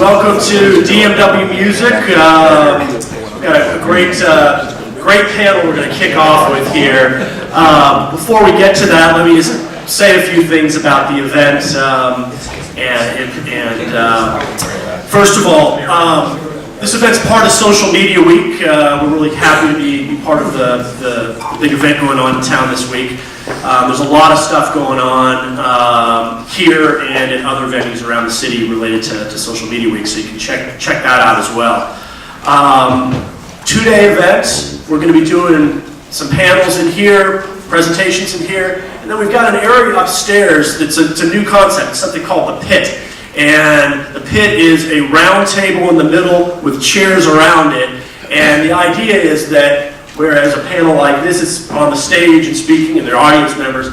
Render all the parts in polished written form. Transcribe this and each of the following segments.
Welcome to DMW Music. We've got a great panel we're going to kick off with here. Before we get to that, let me just say a few things about the event. First of all, this event's part of Social Media Week. We're really happy to be part of the big event going on in town this week. There's a lot of stuff going on here and in other venues around the city related to Social Media Week, so you can check that out as well. Two-day event. We're going to be doing some panels in here, presentations in here, and then we've got an area upstairs that's a new concept, something called the Pit. And the Pit is a round table in the middle with chairs around it, and the idea is that whereas a panel like this is on the stage and speaking and their audience members,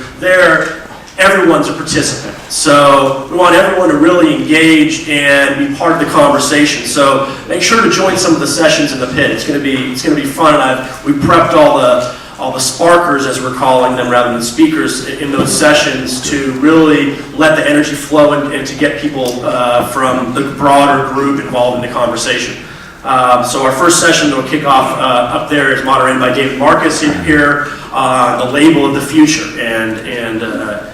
everyone's a participant. So we want everyone to really engage and be part of the conversation. So make sure to join some of the sessions in the Pit. It's going to be fun. We prepped all the sparkers, as we're calling them, rather than speakers, in those sessions to really let the energy flow and to get people from the broader group involved in the conversation. So our first session that will kick off up there is moderated by David Marcus here, The Label of the Future, and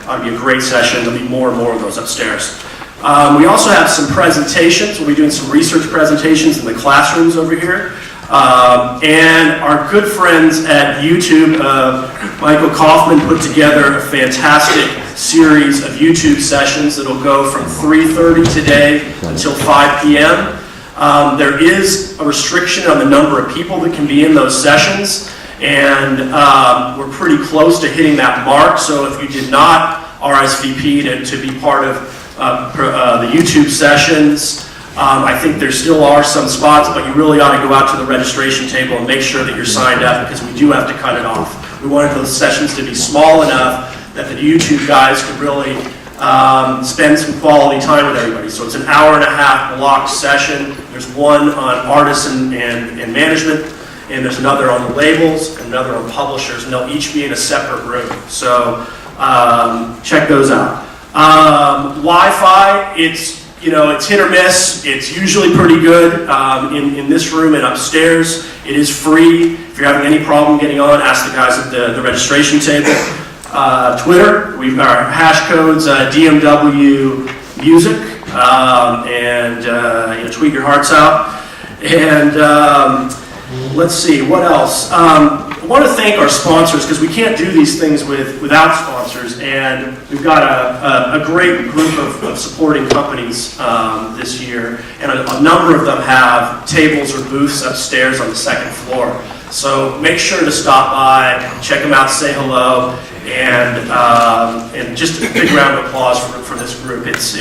ought to be a great session. There'll be more and more of those upstairs. We also have some presentations. We'll be doing some research presentations in the classrooms over here. And our good friends at YouTube, Michael Kaufman, put together a fantastic series of YouTube sessions that'll go from 3:30 today until 5 p.m. There is a restriction on the number of people that can be in those sessions, and we're pretty close to hitting that mark. So if you did not RSVP to be part of the YouTube sessions, I think there still are some spots, but you really ought to go out to the registration table and make sure that you're signed up, because we do have to cut it off. We wanted those sessions to be small enough that the YouTube guys could really spend some quality time with everybody. So it's an hour-and-a-half blocked session. There's one on artists and management, and there's another on the labels, and another on publishers, and they'll each be in a separate room. So check those out. Wi-Fi, it's hit or miss. It's usually pretty good in this room and upstairs. It is free. If you're having any problem getting on, ask the guys at the registration table. Twitter, we've got our hash codes, DMW Music, and tweet your hearts out. And let's see, what else? I want to thank our sponsors, because we can't do these things without sponsors, and we've got a great group of supporting companies this year, and a number of them have tables or booths upstairs on the second floor. So make sure to stop by, check them out, say hello, and just a big round of applause for this group. It's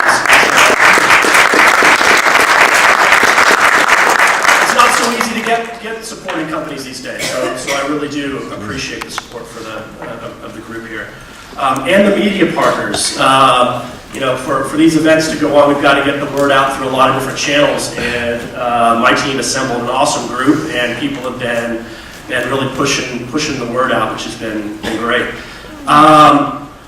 not so easy to get supporting companies these days, so I really do appreciate the support of the group here. And the media partners. For these events to go on, we've got to get the word out through a lot of different channels, and my team assembled an awesome group, and people have been really pushing the word out, which has been great.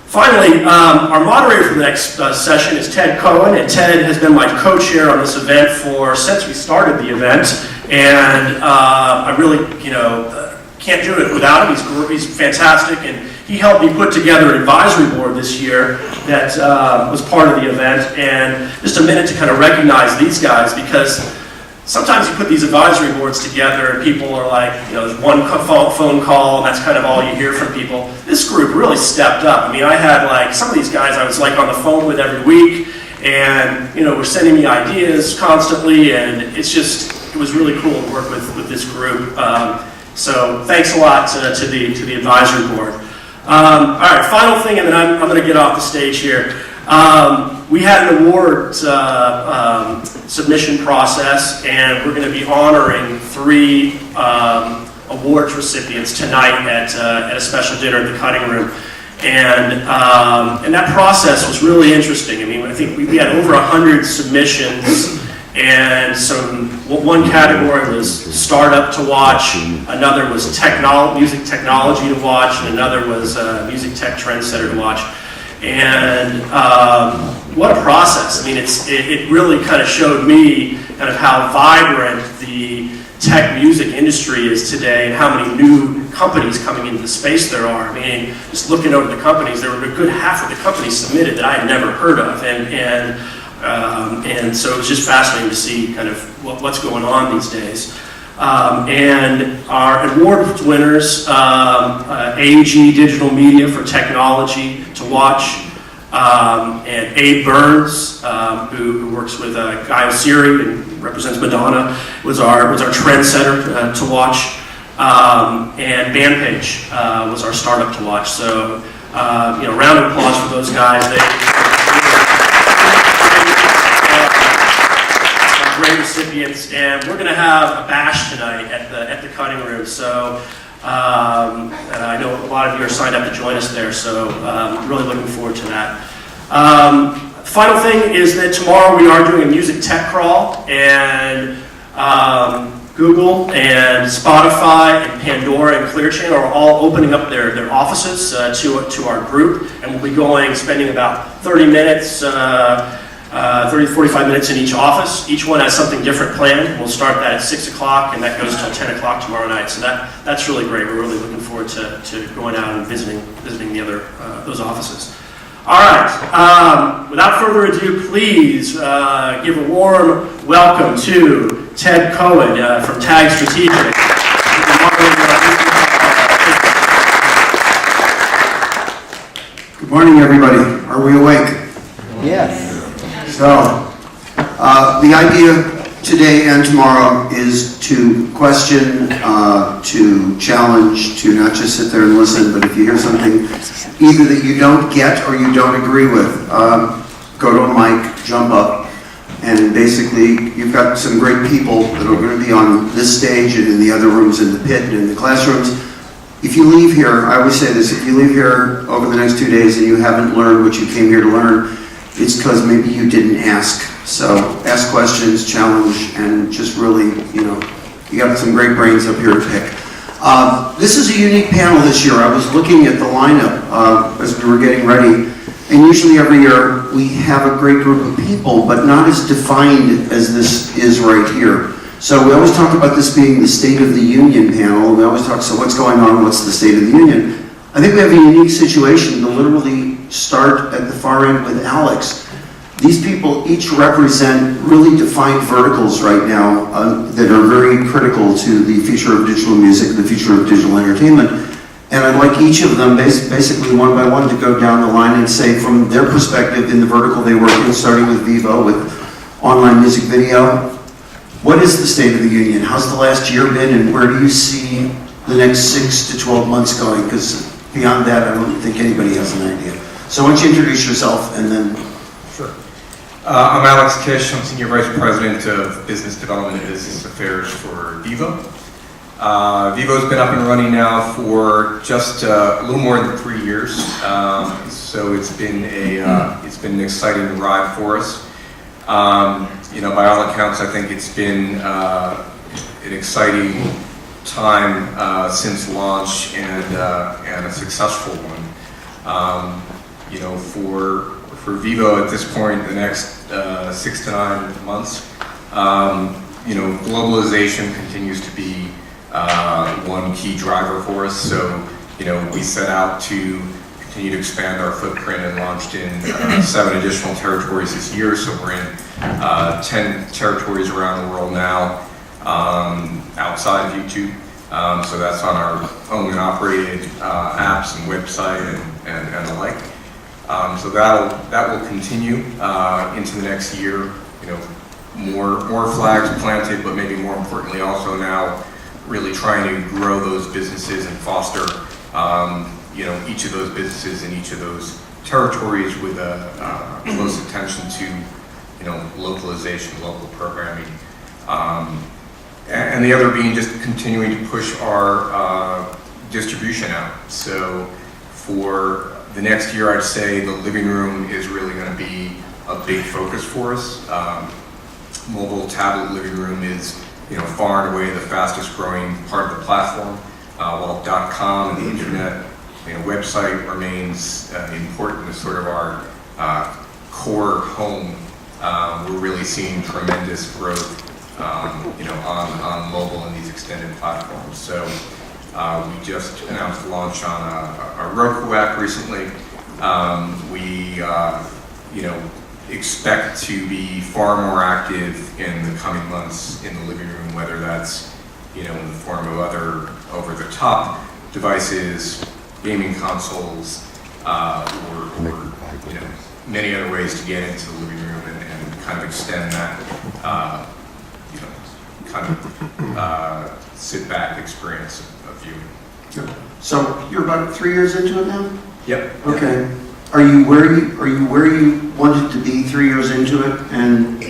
Finally, our moderator for the next session is Ted Cohen, and Ted has been my co-chair on this event since we started the event, and I really, can't do it without him. He's fantastic, and he helped me put together an advisory board this year that was part of the event. And just a minute to kind of recognize these guys, because sometimes you put these advisory boards together and people are like, there's one phone call and that's kind of all you hear from people. This group really stepped up. I mean, I had some of these guys I was on the phone with every week, and were sending me ideas constantly, and it was really cool to work with this group. So thanks a lot to the advisory board. All right, final thing, and then I'm going to get off the stage here. We had an award submission process, and we're going to be honoring 3 awards recipients tonight at a special dinner at the Cutting Room. And that process was really interesting. I mean, I think we had over 100 submissions, and one category was startup to watch, another was music technology to watch, and another was music tech trendsetter to watch. And what a process. I mean, it really kind of showed me kind of how vibrant the tech music industry is today and how many new companies coming into the space there are. I mean, just looking over the companies, there were a good half of the companies submitted that I had never heard of. And so it was just fascinating to see kind of what's going on these days. And our award winners, AG Digital Media for Technology to watch, and Abe Burns, who works with Guy Osiri and represents Madonna, was our trendsetter to watch, and Bandpage was our startup to watch. So, round of applause for those guys. Great recipients, and we're going to have a bash tonight at the cutting room. So I know a lot of you are signed up to join us there. So really looking forward to that. Final thing is that tomorrow we are doing a music tech crawl, and Google and Spotify and Pandora and Clear Channel are all opening up their offices to our group, and we'll be spending about 30 minutes. 30 to 45 minutes in each office. Each one has something different planned. We'll start that at 6 o'clock, and that goes till 10 o'clock tomorrow night. So that's really great. We're really looking forward to going out and visiting the other those offices. All right. Without further ado, please give a warm welcome to Ted Cohen from Tag Strategic. Good morning, everybody. Are we awake? Yes. So, the idea today and tomorrow is to question, to challenge, to not just sit there and listen, but if you hear something either that you don't get or you don't agree with, go to a mic, jump up, and basically you've got some great people that are going to be on this stage and in the other rooms in the pit and in the classrooms. If you leave here, I always say this, if you leave here over the next 2 days and you haven't learned what you came here to learn, it's because maybe you didn't ask. So ask questions, challenge, and just really, you got some great brains up here to pick. This is a unique panel this year. I was looking at the lineup as we were getting ready, and usually every year we have a great group of people, but not as defined as this is right here. So we always talk about this being the State of the Union panel. We always talk, so what's going on, what's the State of the Union? I think we have a unique situation to literally start at the far end with Alex. These people each represent really defined verticals right now that are very critical to the future of digital music, the future of digital entertainment. And I'd like each of them, basically one by one, to go down the line and say from their perspective in the vertical they work in, starting with Vevo, with online music video, what is the State of the Union? How's the last year been, and where do you see the next 6 to 12 months going? Because beyond that, I don't think anybody has an idea. So why don't you introduce yourself and then... Sure. I'm Alex Kish. I'm Senior Vice President of Business Development and Business Affairs for Vevo. Vevo's been up and running now for just a little more than 3 years. So it's been an exciting ride for us. By all accounts, I think it's been an exciting time since launch and a successful one. For Vevo at this point, the next 6 to 9 months, globalization continues to be one key driver for us. So, we set out to continue to expand our footprint and launched in 7 additional territories this year. So we're in 10 territories around the world now, outside of YouTube. So that's on our owned and operated apps and website and the like. So that will continue into the next year. More flags planted, but maybe more importantly, also now really trying to grow those businesses and foster each of those businesses in each of those territories with a close attention to localization, local programming. And the other being just continuing to push our distribution out. So for the next year, I'd say the living room is really going to be a big focus for us. Mobile tablet living room is far and away the fastest growing part of the platform, while .com and the internet website remains important as sort of our core home. We're really seeing tremendous growth, on mobile and these extended platforms. So we just announced the launch on a Roku app recently. We expect to be far more active in the coming months in the living room, whether that's in the form of other over-the-top devices, gaming consoles, or many other ways to get into the living room and kind of extend that sit-back experience of viewing. So you're about 3 years into it now? Yep. Okay. Are you where you wanted to be 3 years into it? And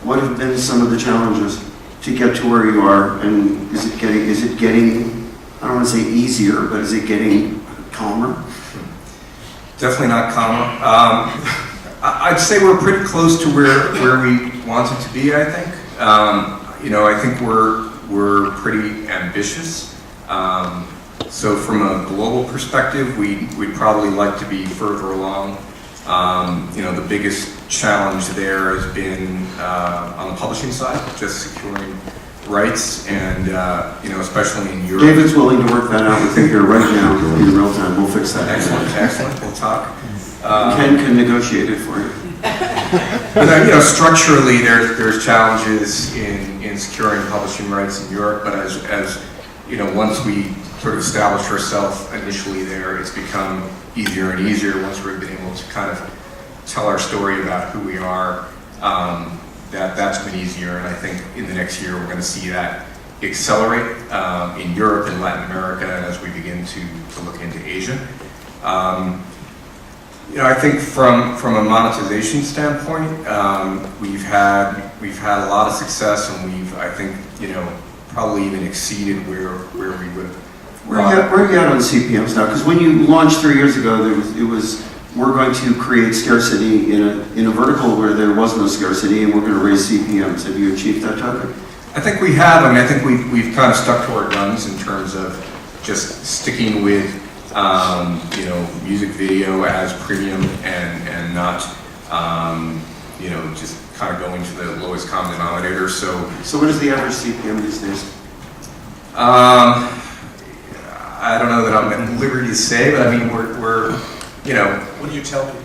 what have been some of the challenges to get to where you are? And is it getting, I don't want to say easier, but is it getting calmer? Definitely not calmer. I'd say we're pretty close to where we wanted to be, I think. I think we're pretty ambitious. So from a global perspective, we'd probably like to be further along. The biggest challenge there has been on the publishing side, just securing rights, and especially in Europe. David's willing to work that out with you here right now in real time. We'll fix that. Excellent. We'll talk. Ken can negotiate it for you. But structurally, there's challenges in securing publishing rights in Europe. But as once we sort of established ourselves initially there, it's become easier and easier once we've been able to kind of tell our story about who we are. That's been easier, and I think in the next year we're going to see that accelerate in Europe and Latin America, and as we begin to look into Asia. I think from a monetization standpoint, we've had a lot of success, and I think probably even exceeded where we would. Where are you at on CPMs now? Because when you launched 3 years ago, we're going to create scarcity in a vertical where there was no scarcity, and we're going to raise CPMs. Have you achieved that target? I think we have. I think we've kind of stuck to our guns in terms of just sticking with music video as premium and not just kind of going to the lowest common denominator. So what is the average CPM these days? I don't know that I'm at liberty to say, but I mean we're What do you tell people?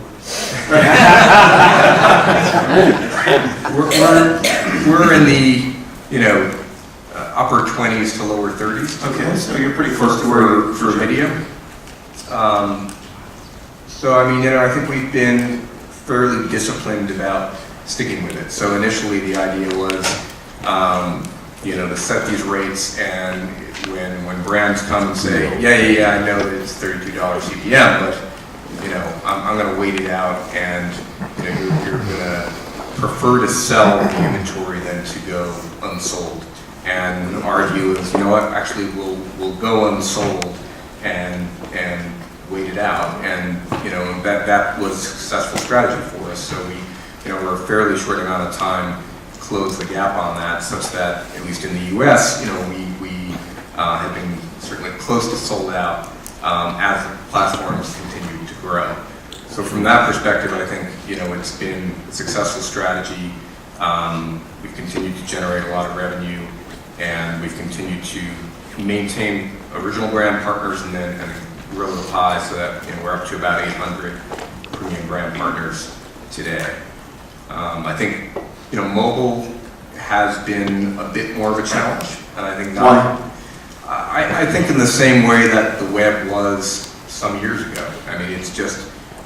we're in the upper 20s to lower 30s. Okay, so you're pretty close to where for video. So I think we've been fairly disciplined about sticking with it. So initially the idea was to set these rates, and when brands come and say, yeah, I know that it's $32 CPM, but I'm going to wait it out, and you're going to prefer to sell the inventory than to go unsold. And our view is, actually we'll go unsold and wait it out, and that was a successful strategy for us. So we're a fairly short amount of time close the gap on that, such that at least in the U.S., we have been certainly close to sold out as the platforms continue to grow. So from that perspective, I think it's been a successful strategy. We've continued to generate a lot of revenue, and we've continued to maintain original brand partners and then grow the pie so that we're up to about 800 premium brand partners today. I think mobile has been a bit more of a challenge, and I think I think in the same way that the web was some years ago.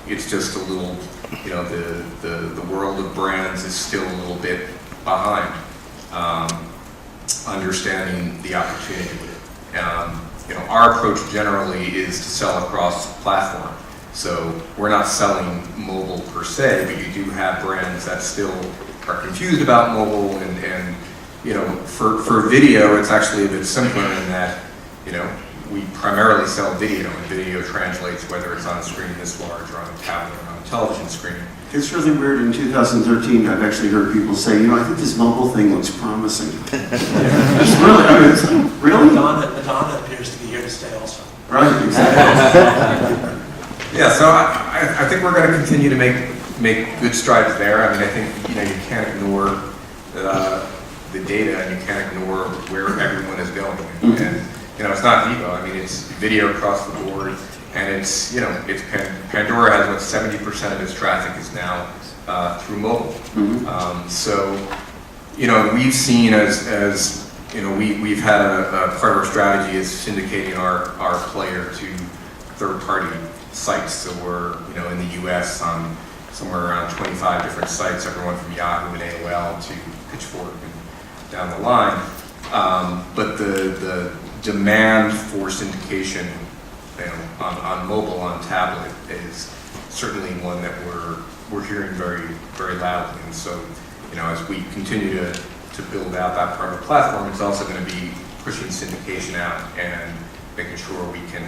It's just a little, the world of brands is still a little bit behind understanding the opportunity. Our approach generally is to sell across platform. So we're not selling mobile per se, but you do have brands that still are confused about mobile, and for video, it's actually a bit simpler in that, we primarily sell video, and video translates whether it's on a screen this large or on a tablet or on a television screen. It's really weird. In 2013, I've actually heard people say, I think this mobile thing looks promising. It's really? Madonna appears to be here to stay also. Right, exactly. Yeah, so I think we're going to continue to make good strides there. I mean, I think, you know, you can't ignore the data, and you can't ignore where everyone is going. And, you know, it's not Vivo. I mean, it's video across the board, and it's, you know, it's Pandora has what 70% of its traffic is now through mobile. So, you know, we've seen as you know, we've had a part of our strategy is syndicating our player to third-party sites. So we're, you know, in the U.S. on somewhere around 25 different sites, everyone from Yahoo and AOL to Pitchfork and down the line. But the demand for syndication, you know, on mobile, on tablet, is certainly one that we're hearing very, very loudly. And so, you know, as we continue to build out that part of the platform, it's also going to be pushing syndication out and making sure we can,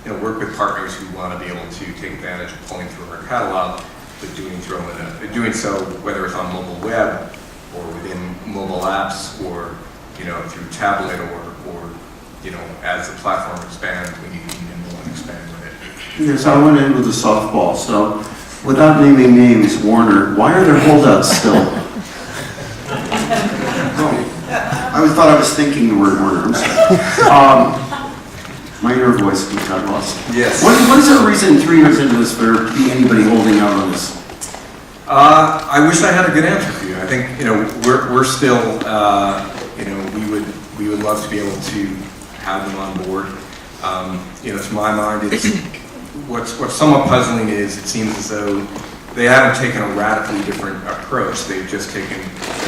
you know, work with partners who want to be able to take advantage of pulling through our catalog, but doing so whether it's on mobile web or within mobile apps, or, you know, through tablet, or you know, as the platform expands, we need to be nimble and expand with it. Yes, I went in with a softball, so without naming names, Warner, why are there holdouts still? I thought I was thinking the word Warner. I'm sorry. My inner voice got lost. Yes. What is the reason 3 years into this for there be anybody holding out on this? I wish I had a good answer for you. I think, you know, we're still, you know, we would love to be able to have them on board. You know, to my mind, it's what's somewhat puzzling is it seems as though they haven't taken a radically different approach. They've just taken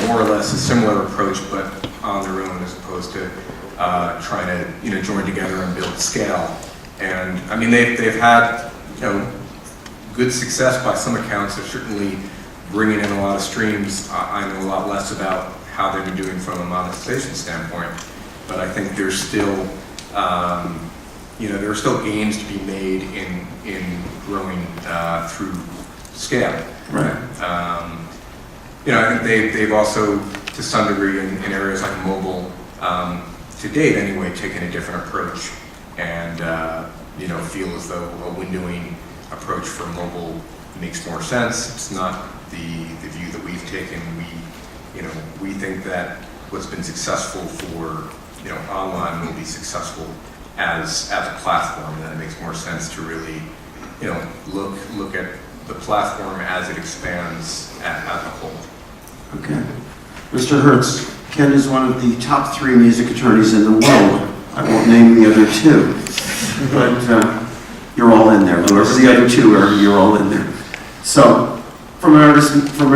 more or less a similar approach, but on their own, as opposed to trying to, you know, join together and build scale. And I mean, they've had, you know, good success by some accounts. They're certainly bringing in a lot of streams. I know a lot less about how they've been doing from a monetization standpoint, but I think there's still, you know, there are still gains to be made in growing through scale. Right. You know, I think they've also, to some degree, in areas like mobile, to date anyway, taken a different approach, and you know, feel as though a windowing approach for mobile makes more sense. It's not the view that we've taken. We think that what's been successful for, you know, online will be successful as a platform, and that it makes more sense to really, you know, look at the platform as it expands as a whole. Okay. Mr. Hertz, Ken is one of the top 3 music attorneys in the world. I won't name the other 2, but you're all in there. Whoever the other 2 are, you're all in there. So, from an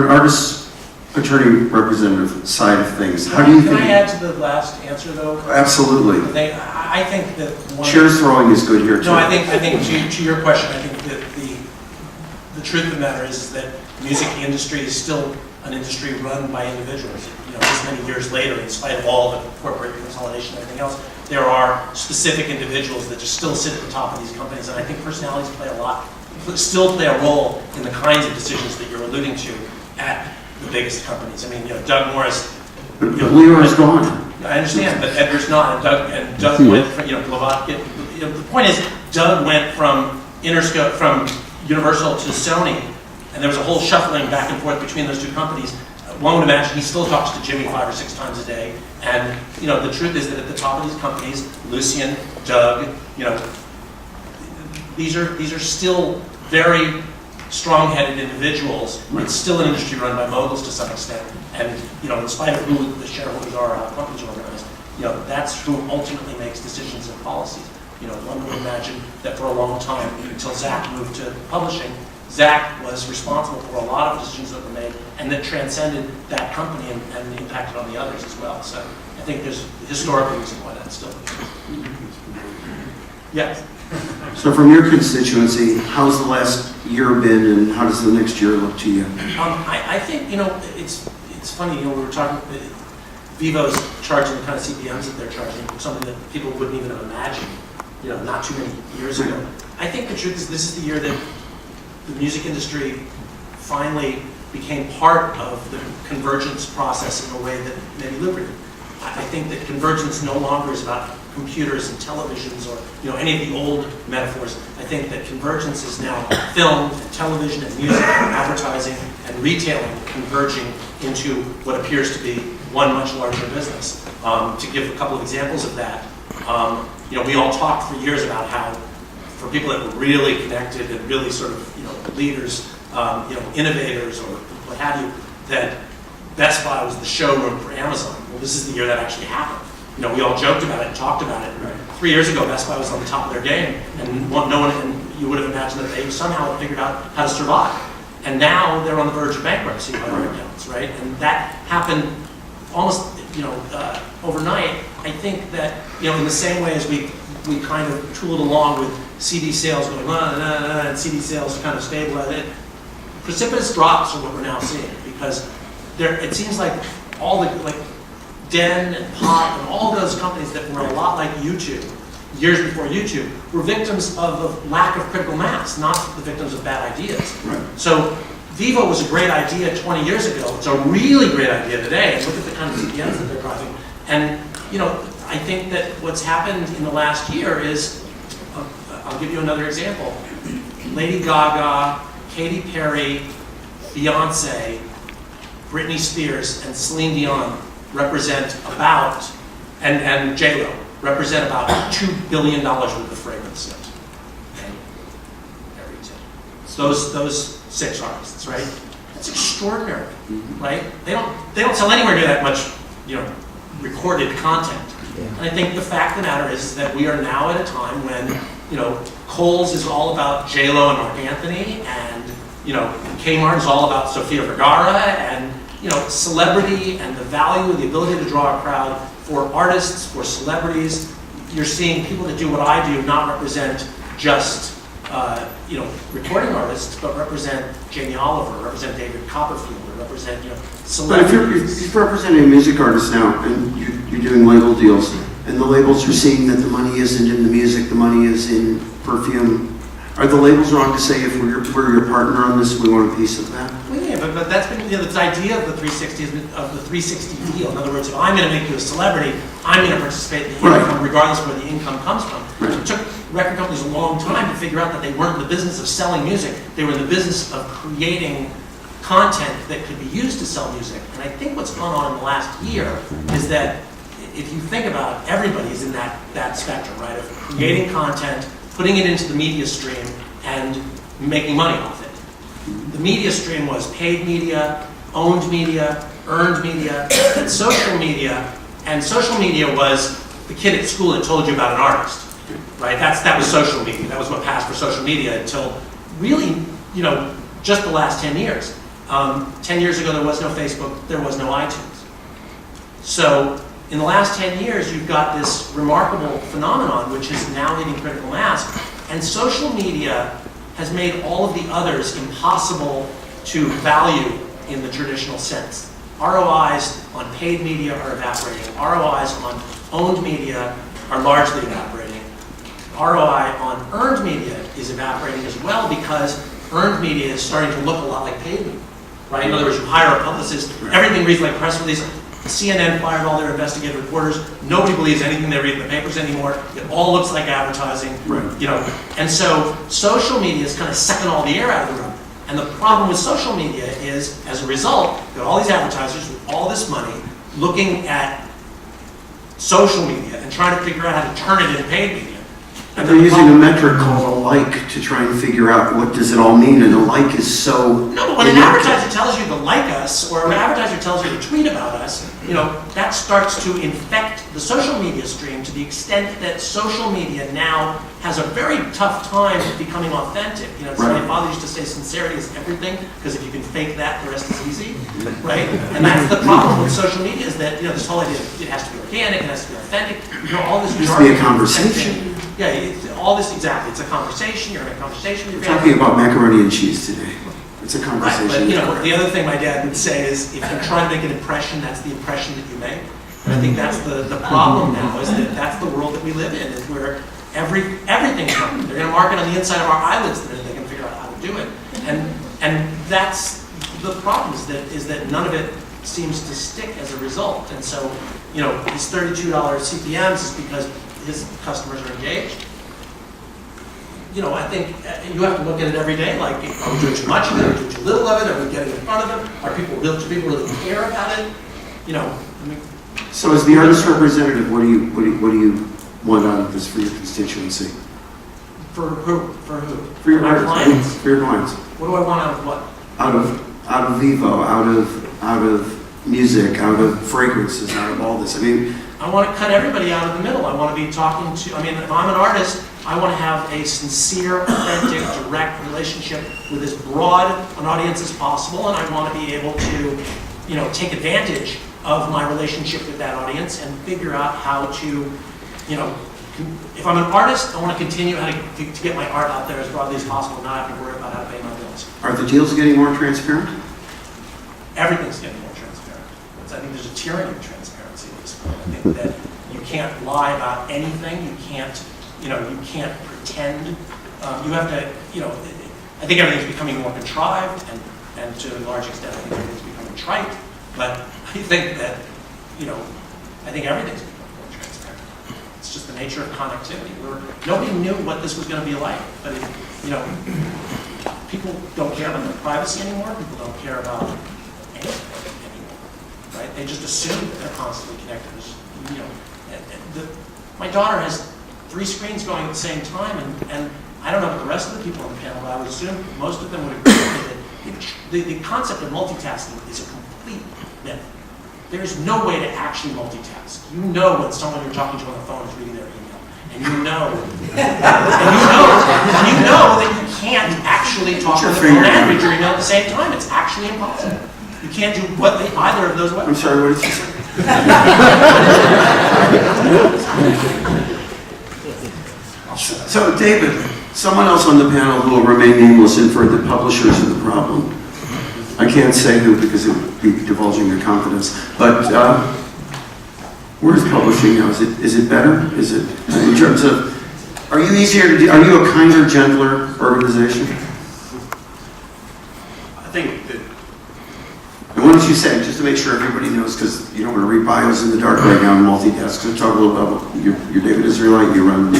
artist attorney representative side of things, how do you think? Can I add to the last answer, though? Absolutely. I think that Cheers throwing is good here too. No, I think to your question, I think that the truth of the matter is that the music industry is still an industry run by individuals. You know, this many years later, in spite of all the corporate consolidation and everything else, there are specific individuals that just still sit at the top of these companies, and I think personalities still play a role in the kinds of decisions that you're alluding to at the biggest companies. I mean, you know, Doug Morris. But Leo is gone. I understand, but Edgar's not, and Doug went from, you know, Blavatsky. You know, the point is, Doug went from Interscope, from Universal to Sony, and there was a whole shuffling back and forth between those 2 companies. One would imagine he still talks to Jimmy 5 or 6 times a day, and you know, the truth is that at the top of these companies, Lucian, Doug, you know, these are still very strong-headed individuals. It's still an industry run by moguls to some extent, and you know, in spite of who the shareholders are, how companies are organized, you know, that's who ultimately makes decisions and policies. You know, one would imagine that for a long time, until Zach moved to publishing, Zach was responsible for a lot of decisions that were made and that transcended that company and impacted on the others as well. So I think there's historical reason why that's still the case. Yes. So from your constituency, how's the last year been, and how does the next year look to you? I think, you know, it's funny, you know, we were talking, Vivo's charging the kind of CPMs that they're charging, something that people wouldn't even have imagined, you know, not too many years ago. I think the truth is this is the year that the music industry finally became part of the convergence process in a way that may be lucrative. I think that convergence no longer is about computers and televisions or any of the old metaphors. I think that convergence is now film and television and music and advertising and retailing converging into what appears to be one much larger business. To give a couple of examples of that, we all talked for years about how for people that were really connected and really sort of leaders, innovators or what have you, that Best Buy was the showroom for Amazon. Well, this is the year that actually happened. We all joked about it and talked about it. Right. 3 years ago, Best Buy was on the top of their game, and no one, and you would have imagined that they somehow figured out how to survive. And now they're on the verge of bankruptcy by our accounts, right? And that happened almost, overnight. I think that, in the same way as we kind of tooled along with CD sales going and CD sales kind of stabilized, precipitous drops are what we're now seeing because it seems like all the Den and Pop and all those companies that were a lot like YouTube, years before YouTube, were victims of the lack of critical mass, not the victims of bad ideas. Right. So Vivo was a great idea 20 years ago. It's a really great idea today. And look at the kind of CPMs that they're driving. And, I think that what's happened in the last year is, I'll give you another example. Lady Gaga, Katy Perry, Beyonce, Britney Spears, and Celine Dion represent about, and J-Lo, represent about $2 billion worth of fragrance sales. Those 6 artists, right? That's extraordinary, right? They don't sell anywhere near that much, recorded content. And I think the fact of the matter is that we are now at a time when, Kohl's is all about J-Lo and Mark Anthony, and, Kmart is all about Sofia Vergara, and, celebrity and the value and the ability to draw a crowd for artists, for celebrities. You're seeing people that do what I do not represent just, recording artists, but represent Jamie Oliver, represent David Copperfield, or represent, celebrities. But if you're representing a music artist now and you're doing label deals, and the labels are seeing that the money isn't in the music, the money is in perfume, are the labels wrong to say if we're your partner on this, we want a piece of that? Well, yeah, but that's been this idea of the 360 deal. In other words, if I'm going to make you a celebrity, I'm going to participate in the income, regardless of where the income comes from. Right. It took record companies a long time to figure out that they weren't in the business of selling music. They were in the business of creating content that could be used to sell music. And I think what's gone on in the last year is that if you think about it, everybody's in that spectrum, right, of creating content, putting it into the media stream, and making money off it. The media stream was paid media, owned media, earned media, and social media. And social media was the kid at school that told you about an artist, right? That was social media. That was what passed for social media until really, just the last 10 years. 10 years ago, there was no Facebook, there was no iTunes. So in the last 10 years, you've got this remarkable phenomenon, which is now hitting critical mass. And social media has made all of the others impossible to value in the traditional sense. ROIs on paid media are evaporating. ROIs on owned media are largely evaporating. ROI on earned media is evaporating as well because earned media is starting to look a lot like paid media, right? In other words, you hire a publicist, everything reads like a press release. CNN fired all their investigative reporters. Nobody believes anything they read in the papers anymore. It all looks like advertising, And so social media is kind of sucking all the air out of the room. And the problem with social media is, as a result, you got all these advertisers with all this money looking at social media and trying to figure out how to turn it into paid media. And they're using a metric called a like to try and figure out what does it all mean, and a like is so... No, but when an advertiser tells you to like us, or an advertiser tells you to tweet about us, that starts to infect the social media stream to the extent that social media now has a very tough time becoming authentic. My father used to say sincerity is everything, because if you can fake that, the rest is easy, right? And that's the problem with social media is that, this whole idea, it has to be organic, it has to be authentic, all this... It has to be a conversation. Yeah, all this, exactly. It's a conversation. You're having a conversation with your We're family. talking about macaroni and cheese today. It's a conversation. Right, but the other thing my dad would say is if you're trying to make an impression, that's the impression that you make. And I think that's the problem now, is that that's the world that we live in, is where everything's marketed. They're going to market on the inside of our eyelids that they can figure out how to do it. And that's the problem, is that none of it seems to stick as a result. And so, you know, his $32 CPMs is because his customers are engaged. You know, I think you have to look at it every day, like, are we doing too much of it, are we doing too little of it, are we getting in front of them, do people really care about it? You know, I mean, So as the artist representative, what do you want out of this for your constituency? for who? For who? For your my artists, clients? for your clients. What do I want out of what? Out of Vivo, out of music, out of fragrances, out of all this. I mean, I want to cut everybody out of the middle. I want to be talking to, I mean, if I'm an artist, I want to have a sincere, authentic, direct relationship with as broad an audience as possible, and I want to be able to, you know, take advantage of my relationship with that audience and figure out how to, you know, if I'm an artist, I want to continue how to get my art out there as broadly as possible, not have to worry about how to pay my bills. are the deals getting more transparent? Everything's getting more transparent. I think there's a tyranny of transparency at this point. I think that you can't lie about anything. You can't, you know, you can't pretend. You have to, you know, I think everything's becoming more contrived, and to a large extent, I think everything's becoming trite. But I think that, you know, I think everything's becoming more transparent. It's just the nature of connectivity. Nobody knew what this was going to be like, but it, you know, people don't care about their privacy anymore. People don't care about anything anymore, right? They just assume that they're constantly connected. You know, my daughter has 3 screens going at the same time, and I don't know about the rest of the people on the panel, but I would assume most of them would agree with it. The concept of multitasking is a complete myth. There is no way to actually multitask. You know when someone you're talking to on the phone is reading their email, and you know that you can't actually talk on the phone and read your email at the same time. It's actually impossible. You can't do either of those ways. I'm sorry, what did you say? So, David, someone else on the panel who will remain nameless inferred that publishers are the problem. I can't say who because it would be divulging their confidence. But where's publishing now? Is it better? Is it in terms of? Are you easier to do? Are you a kinder, gentler organization? I think that. And what did you say? Just to make sure everybody knows, because you don't want to read bios in the dark right now and multitask. So talk a little about you're David Israelite. You run the.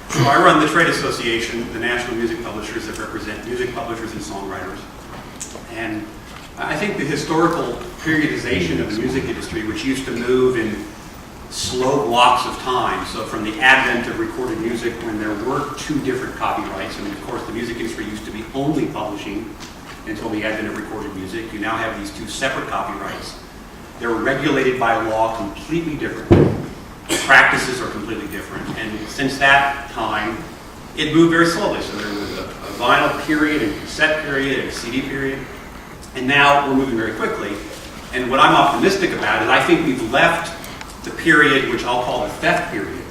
So I run the trade association, the national music publishers that represent music publishers and songwriters. And I think the historical periodization of the music industry, which used to move in slow blocks of time, so from the advent of recorded music when there were 2 different copyrights, and of course the music industry used to be only publishing until the advent of recorded music, you now have these 2 separate copyrights. They're regulated by law completely differently. The practices are completely different. And since that time, it moved very slowly. So there was a vinyl period, a cassette period, a CD period. And now we're moving very quickly. And what I'm optimistic about is I think we've left the period, which I'll call the theft period,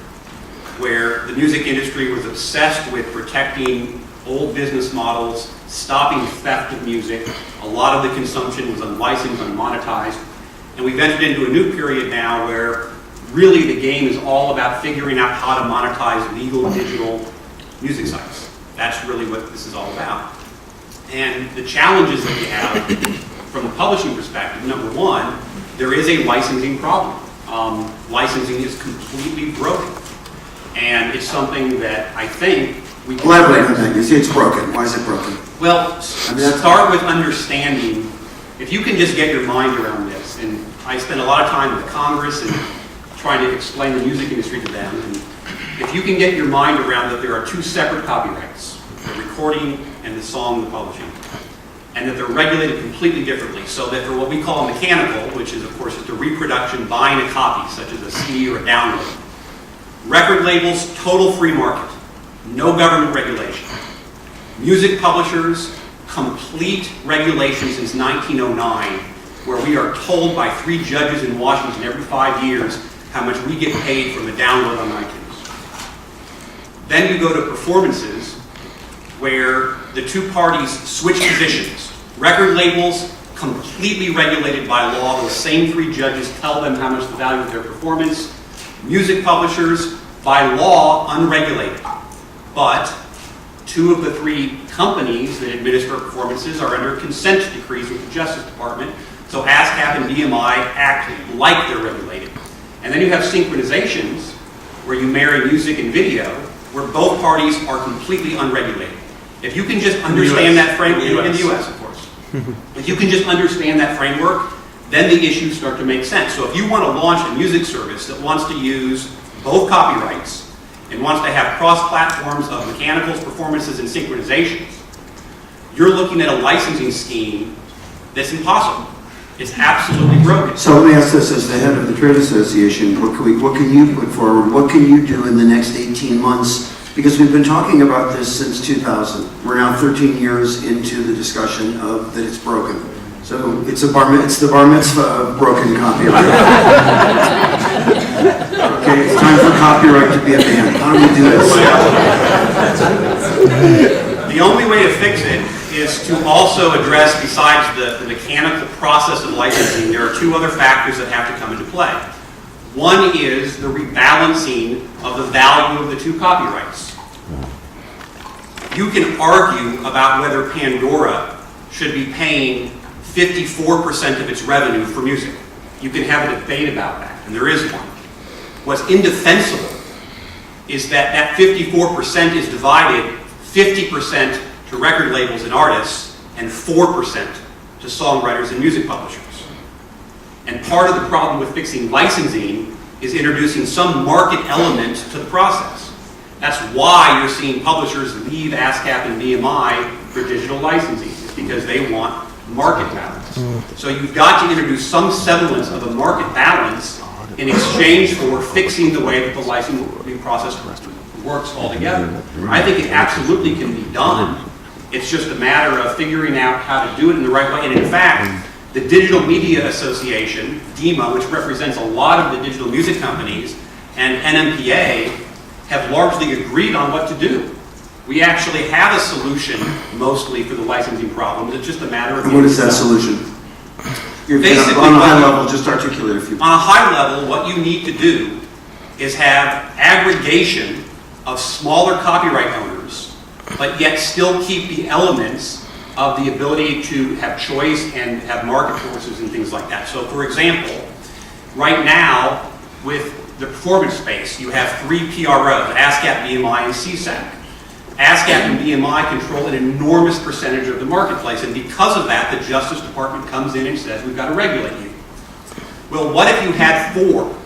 where the music industry was obsessed with protecting old business models, stopping theft of music. A lot of the consumption was unlicensed, unmonetized. And we've entered into a new period now where really the game is all about figuring out how to monetize legal digital music sites. That's really what this is all about. And the challenges that we have from the publishing perspective, number one, there is a licensing problem. Licensing is completely broken. And it's something that I think we can... Elaborate on that. You say it's broken. Why is it broken? Well, start with understanding, if you can just get your mind around this, and I spend a lot of time with Congress and trying to explain the music industry to them, and if you can get your mind around that there are 2 separate copyrights, the recording and the song, the publishing, and that they're regulated completely differently, so that for what we call mechanical, which is of course just a reproduction, buying a copy, such as a CD or a download, record labels, total free market, no government regulation. Music publishers, complete regulation since 1909, where we are told by 3 judges in Washington every 5 years how much we get paid from a download on iTunes. Then you go to performances, where the 2 parties switch positions. Record labels, completely regulated by law. Those same 3 judges tell them how much the value of their performance. Music publishers, by law, unregulated. But 2 of the 3 companies that administer performances are under consent decrees with the Justice Department, So ASCAP and BMI act like they're regulated. And then you have synchronizations, where you marry music and video, where both parties are completely unregulated. If you can just understand that framework, in the US, of course. If you can just understand that framework, then the issues start to make sense. So if you want to launch a music service that wants to use both copyrights and wants to have cross-platforms of mechanicals, performances, and synchronizations, you're looking at a licensing scheme that's impossible. It's absolutely broken. So let me ask this, as the head of the trade association, what can you put forward? What can you do in the next 18 months? Because we've been talking about this since 2000. We're now 13 years into the discussion of that it's broken. So it's the bar mitzvah of broken copyright. Okay, it's time for copyright to be a ban. How do we do this? The only way to fix it is to also address, besides the mechanical process of licensing, there are two other factors that have to come into play. One is the rebalancing of the value of the two copyrights. You can argue about whether Pandora should be paying 54% of its revenue for music. You can have a debate about that, and there is one. What's indefensible is that 54% is divided 50% to record labels and artists, and 4% to songwriters and music publishers. And part of the problem with fixing licensing is introducing some market element to the process. That's why you're seeing publishers leave ASCAP and BMI for digital licensing. It's because they want market balance. So you've got to introduce some semblance of a market balance in exchange for fixing the way that the licensing process works altogether. I think it absolutely can be done. It's just a matter of figuring out how to do it in the right way. And in fact, the Digital Media Association, DEMA, which represents a lot of the digital music companies, and NMPA have largely agreed on what to do. We actually have a solution mostly for the licensing problems. It's just a matter of... And what is that solution? Basically, on a high level, just articulate a few. On a high level, what you need to do is have aggregation of smaller copyright owners, but yet still keep the elements of the ability to have choice and have market forces and things like that. So for example, right now with the performance space, you have 3 PROs, ASCAP, BMI, and CSAC. ASCAP and BMI control an enormous percentage of the marketplace, and because of that, the Justice Department comes in and says, we've got to regulate you. Well, what if you had 4?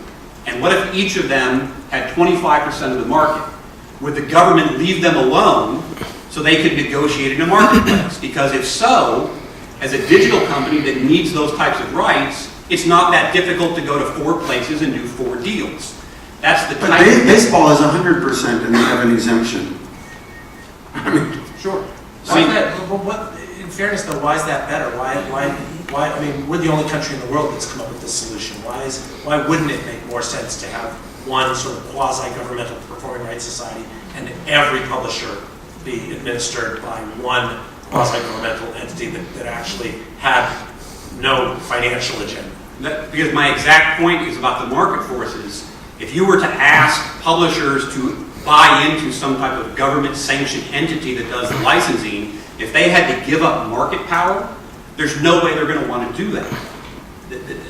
And what if each of them had 25% of the market? Would the government leave them alone so they could negotiate in a marketplace? Because if so, as a digital company that needs those types of rights, it's not that difficult to go to 4 places and do 4 deals. That's the But type of... baseball is 100% and they have an exemption. Sure. Why is that, in fairness though, why is that better? Why, I mean, we're the only country in the world that's come up with this solution. Why wouldn't it make more sense to have one sort of quasi-governmental performing rights society and every publisher be administered by one quasi-governmental entity that actually had no financial agenda? Because my exact point is about the market forces. If you were to ask publishers to buy into some type of government-sanctioned entity that does the licensing, if they had to give up market power, there's no way they're going to want to do that.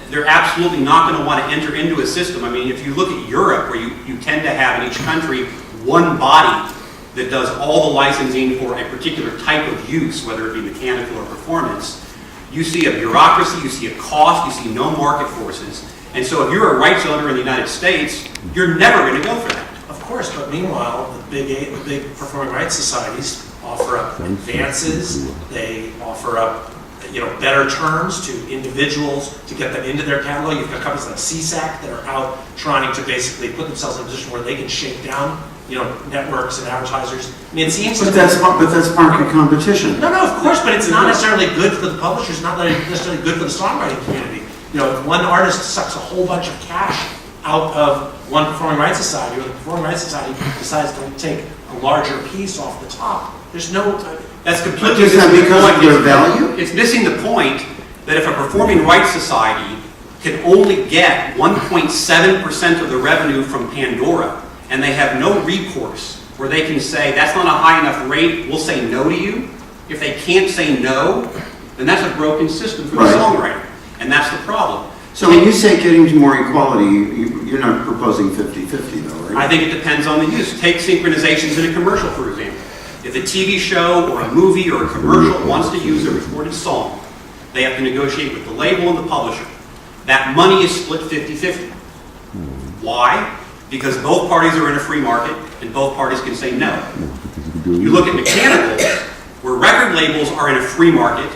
They're absolutely not going to want to enter into a system. I mean, if you look at Europe, where you tend to have in each country one body that does all the licensing for a particular type of use, whether it be mechanical or performance, you see a bureaucracy, you see a cost, you see no market forces. And so if you're a rights owner in the United States, you're never going to go for that. Of course, but meanwhile, the big performing rights societies offer up advances. They offer up, better terms to individuals to get them into their catalog. You've got companies like CSAC that are out trying to basically put themselves in a position where they can shake down, networks and advertisers. I mean, it seems. But that's market competition. No, of course, but it's not necessarily good for the publishers. It's not necessarily good for the songwriting community. If one artist sucks a whole bunch of cash out of one performing rights society, or the performing rights society decides to take a larger piece off the top, there's no... That's completely... But is that because of their value? It's missing the point that if a performing rights society can only get 1.7% of the revenue from Pandora, and they have no recourse where they can say, that's not a high enough rate, we'll say no to you. If they can't say no, then that's a broken system for the songwriter. And that's the problem. So when you say getting to more equality, you're not proposing 50-50 though, right? I think it depends on the use. Take synchronizations in a commercial, for example. If a TV show or a movie or a commercial wants to use a recorded song, they have to negotiate with the label and the publisher. That money is split 50-50. Why? Because both parties are in a free market and both parties can say no. You look at mechanicals, where record labels are in a free market,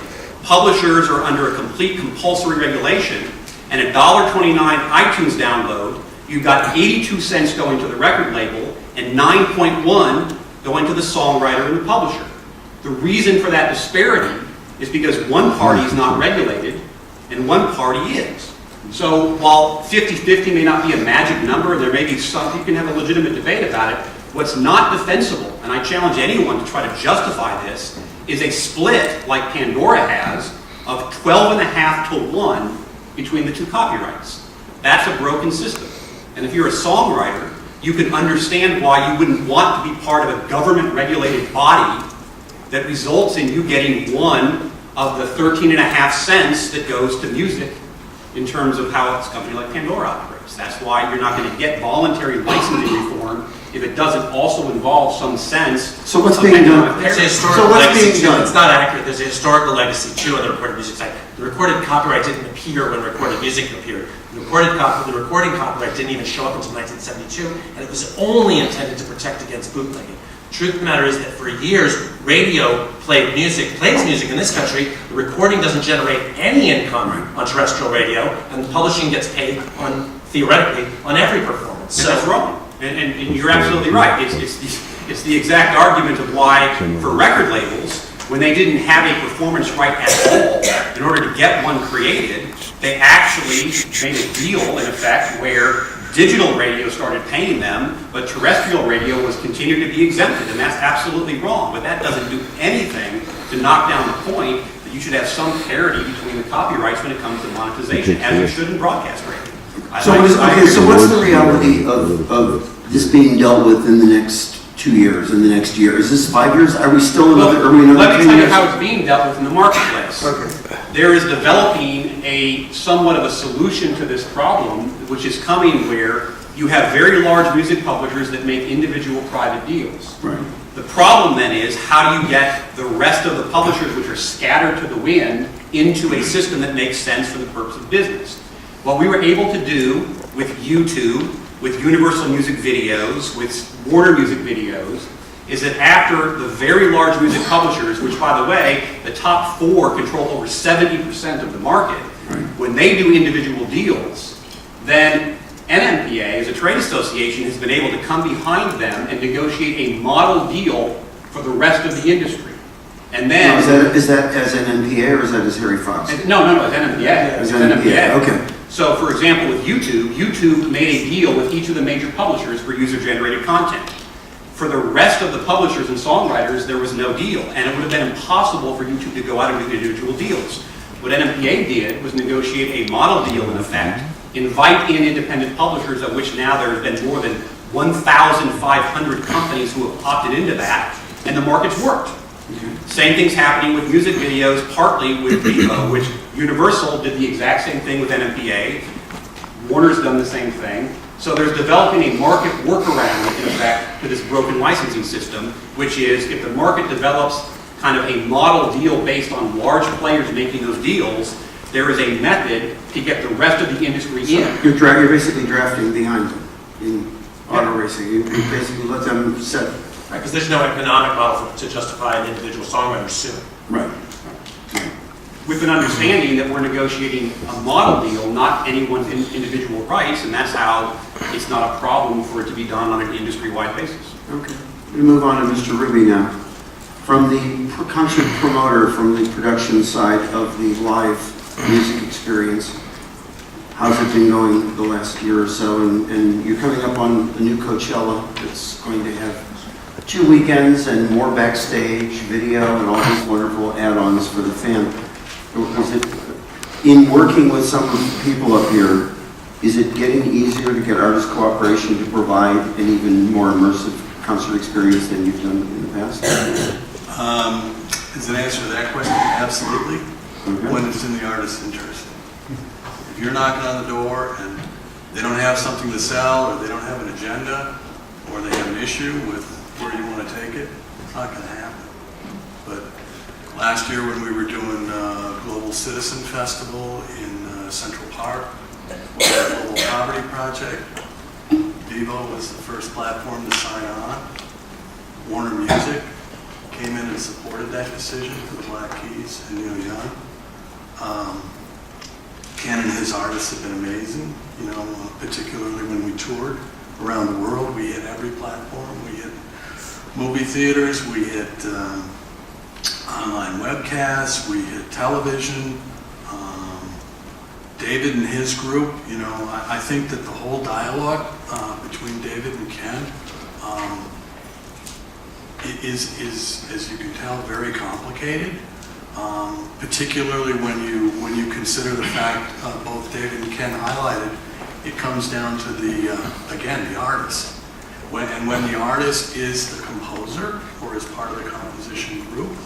publishers are under a complete compulsory regulation, and a $1.29 iTunes download, you've got 82 cents going to the record label and 9.1 going to the songwriter and the publisher. The reason for that disparity is because one party is not regulated and one party is. So while 50-50 may not be a magic number, there may be some, you can have a legitimate debate about it. What's not defensible, and I challenge anyone to try to justify this, is a split like Pandora has of 12.5 to 1 between the two copyrights. That's a broken system. And if you're a songwriter, you can understand why you wouldn't want to be part of a government-regulated body that results in you getting one of the 13.5 cents that goes to music in terms of how a company like Pandora operates. That's why you're not going to get voluntary licensing reform if it doesn't also involve some sense. So what's being done? There's a So historical what's legacy being too. done? It's not accurate. There's a historical legacy too on the recorded music side. The recorded copyright didn't appear when recorded music appeared. The recording copyright didn't even show up until 1972, and it was only intended to protect against bootlegging. Truth of the matter is that for years, radio plays music in this country. The recording doesn't generate any income on terrestrial radio, and the publishing gets paid on, theoretically, on every performance. And that's wrong. And you're absolutely right. It's the exact argument of why, for record labels, when they didn't have a performance right at all, in order to get one created, they actually made a deal, in effect, where digital radio started paying them, but terrestrial radio was continued to be exempted, and that's absolutely wrong. But that doesn't do anything to knock down the point that you should have some parity between the copyrights when it comes to monetization, as you should in broadcast radio. So what's the reality of this being dealt with in the next 2 years, in the next year? Is this 5 years? Are we still another, are we another 10 years? Let me tell you how it's being dealt with in the marketplace. Okay. There is developing a somewhat of a solution to this problem, which is coming where you have very large music publishers that make individual private deals. Right. The problem then is, how do you get the rest of the publishers, which are scattered to the wind, into a system that makes sense for the purpose of business? What we were able to do with YouTube, with Universal Music Videos, with Warner Music Videos, is that after the very large music publishers, which, by the way, the top 4 control over 70% of the market, when they do individual deals, then NMPA, as a trade association, has been able to come behind them and negotiate a model deal for the rest of the industry. And then... Is that as NMPA or is that as Harry Fox? No, it's NMPA. As NMPA, okay. So, for example, with YouTube made a deal with each of the major publishers for user-generated content. For the rest of the publishers and songwriters, there was no deal, and it would have been impossible for YouTube to go out and do individual deals. What NMPA did was negotiate a model deal, in effect, invite in independent publishers, of which now there have been more than 1,500 companies who have opted into that, and the market's worked. Same thing's happening with music videos, partly with Repo, which Universal did the exact same thing with NMPA. Warner's done the same thing. So there's developing a market workaround, in effect, to this broken licensing system, which is, if the market develops kind of a model deal based on large players making those deals, there is a method to get the rest of the industry in. You're basically drafting behind them in auto racing. You basically let them set. Right, because there's no economic model to justify an individual songwriter suing. Right. With an understanding that we're negotiating a model deal, not anyone's individual rights, and that's how it's not a problem for it to be done on an industry-wide basis. Okay. We move on to Mr. Rubey now. From the concert promoter, from the production side of the live music experience, how's it been going the last year or so? And you're coming up on the new Coachella that's going to have 2 weekends and more backstage video and all these wonderful add-ons for the fan. Is it, in working with some of the people up here, is it getting easier to get artist cooperation to provide an even more immersive concert experience than you've done in the past? As an answer to that question, absolutely, Okay. when it's in the artist's interest. you're knocking on the door and they don't have something to sell, or they don't have an agenda, or they have an issue with where you want to take it, it's not going to happen. But last year when we were doing Global Citizen Festival in Central Park, with the Global Poverty Project, Devo was the first platform to sign on. Warner Music came in and supported that decision for the Black Keys and Neil Young. Ken and his artists have been amazing, you know, particularly when we toured around the world. We hit every platform. We hit movie theaters, we hit online webcasts, we hit television. David and his group, you know, I think that the whole dialogue between David and Ken is, as you can tell, very complicated. Particularly when you consider the fact both David and Ken highlighted, it comes down to again the artist. When the artist is the composer or is part of the composition group,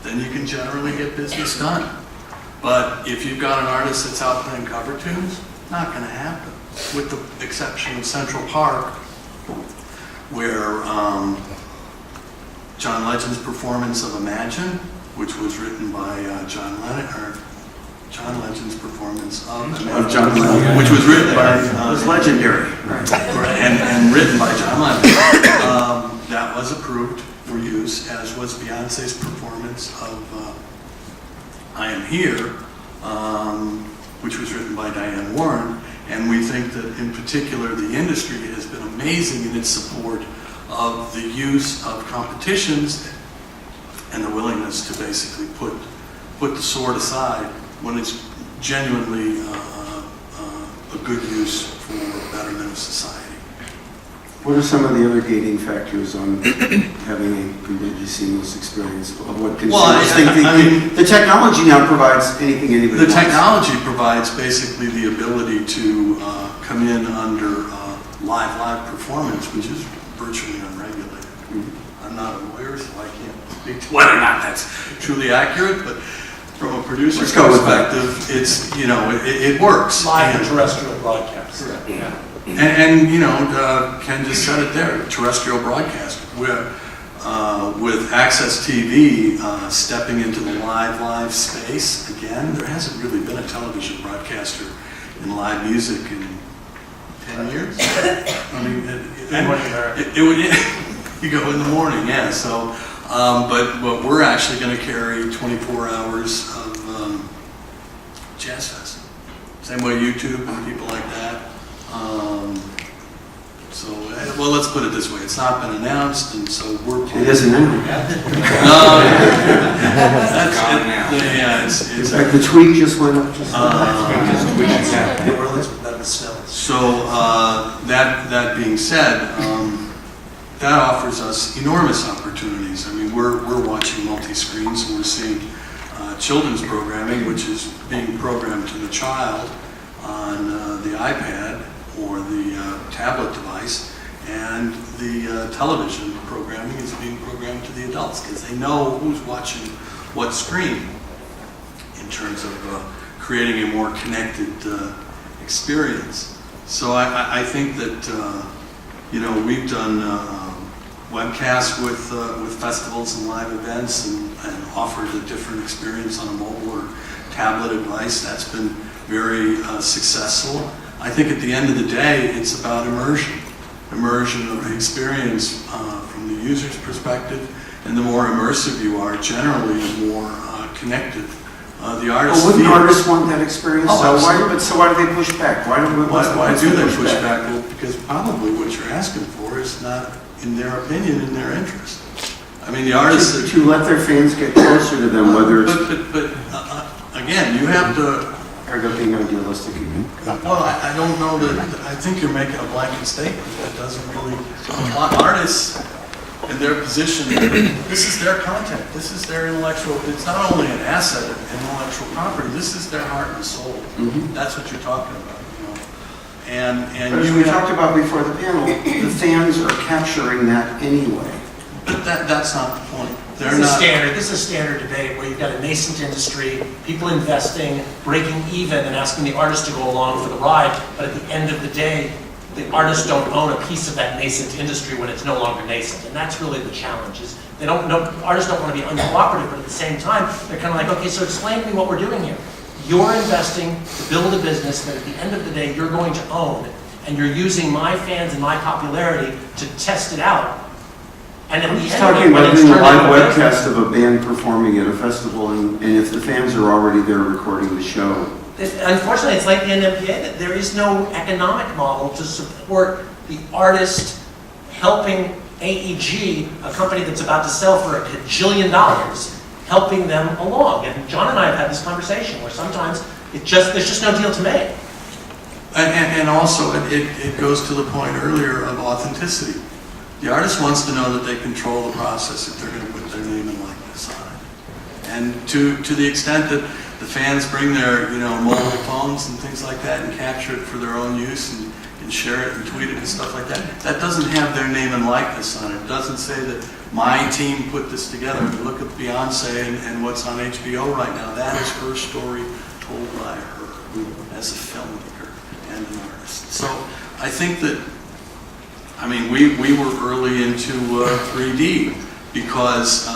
then you can generally get business done. But if you've got an artist that's out playing cover tunes, not going to happen. With the exception of Central Park, where John Legend's performance of Imagine, which was written by John Legend's performance of John Lennon, which was written by it was legendary. and written by John Lennon. That was approved for use, as was Beyonce's performance of I Am Here, which was written by Diane Warren. And we think that in particular the industry has been amazing in its support of the use of competitions and the willingness to basically put the sword aside when it's genuinely a good use for the betterment of society. What are some of the other gating factors on having a completely seamless experience of what consumers think? The technology now provides anything anybody wants. The technology provides basically the ability to come in under live performance, which is virtually unregulated. I'm not a lawyer, so I can't speak to whether or not that's truly accurate, but from a producer's perspective, it's, you know, it works. Live and terrestrial broadcast. Correct. Yeah. And you know, Ken just said it there, terrestrial broadcast. With Access TV stepping into the live space again, there hasn't really been a television broadcaster in live music in 10 years. I mean, it would, you go in the morning, yeah. So, but we're actually going to carry 24 hours of Jazz Fest. Same way YouTube and people like that. So, well, let's put it this way: it's not been announced, and so we're. It isn't now. No, that's it. Yeah, it's In fact, the tweet just went up. So that being said, that offers us enormous opportunities. I mean, we're watching multi-screens, and we're seeing children's programming, which is being programmed to the child on the iPad or the tablet device, and the television programming is being programmed to the adults because they know who's watching what screen in terms of creating a more connected experience. So I think that you know, we've done webcasts with festivals and live events and offered a different experience on a mobile or tablet device. That's been very successful. I think at the end of the day, it's about immersion of the experience from the user's perspective, and the more immersive you are, generally, the more connected the artist Well, wouldn't feels. artists want that experience? Oh, so why do they push back? Why do they push back? Well, because probably what you're asking for is not, in their opinion, in their interest. I mean, the artists to let their fans get closer to them, whether it's... But again, you have to... Are they being idealistic again? Well, I don't know that, I think you're making a blanket statement that doesn't really... Artists, in their position, this is their content, this is their intellectual, it's not only an asset of intellectual property, this is their heart and soul. That's what you're talking about, you know. And But as we talked about before the panel, the fans are capturing that anyway. But that's not the point. They're This is not. standard. This is a standard debate where you've got a nascent industry, people investing, breaking even, and asking the artist to go along for the ride. But at the end of the day, the artists don't own a piece of that nascent industry when it's no longer nascent, and that's really the challenge. Is they don't know, artists don't want to be uncooperative, but at the same time, they're kind of like, okay, so explain to me what we're doing here. You're investing to build a business that at the end of the day you're going to own, and you're using my fans and my popularity to test it out. And at I'm the just end of talking it, when about it's doing a turned live into a business, webcast of a band performing at a festival, and if the fans are already there recording the show. unfortunately, it's like the NMPA, that there is no economic model to support the artist helping AEG, a company that's about to sell for $1 gajillion, helping them along. And John and I have had this conversation where sometimes there's just no deal to make. And also, it goes to the point earlier of authenticity. The artist wants to know that they control the process if they're going to put their name and likeness on it. And to the extent that the fans bring their mobile phones and things like that and capture it for their own use and share it and tweet it and stuff like that, that doesn't have their name and likeness on it. It doesn't say that my team put this together. If you look at Beyonce and what's on HBO right now, that is her story told by her as a filmmaker and an artist. So I think that, we were early into 3D because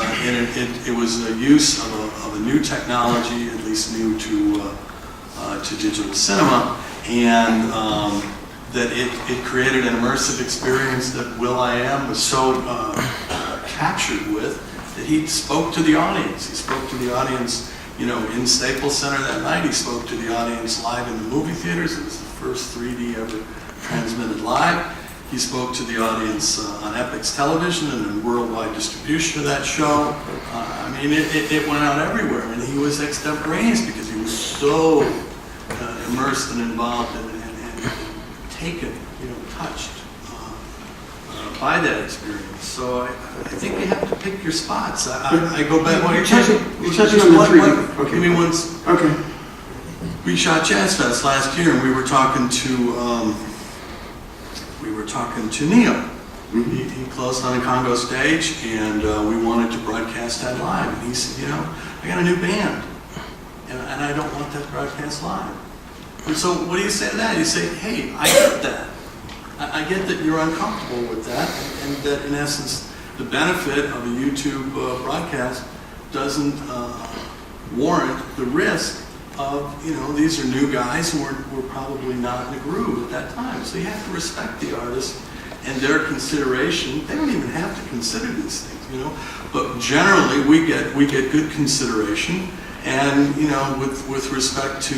it was a use of a new technology, at least new to digital cinema, and that it created an immersive experience that will.i.am was so captured with that he spoke to the audience. He spoke to the audience, in Staples Center that night. He spoke to the audience live in the movie theaters. It was the first 3D ever transmitted live. He spoke to the audience on Epix Television and in worldwide distribution of that show. It went out everywhere, and he was extemporaneous because he was so immersed and involved and taken, touched by that experience. So I think you have to pick your spots. I go back. You're touching on the 3D. Okay. Give me once. Okay. We shot Jazz Fest last year, and we were talking to Neil. Mm-hmm. He closed on a Congo stage, and we wanted to broadcast that live. And he said, I got a new band, and I don't want that broadcast live. And so what do you say to that? You say, hey, I get that. I get that you're uncomfortable with that, and that in essence, the benefit of a YouTube broadcast doesn't warrant the risk of, these are new guys who were probably not in the groove at that time. So you have to respect the artist and their consideration. They don't even have to consider these things, But generally, we get good consideration, and with respect to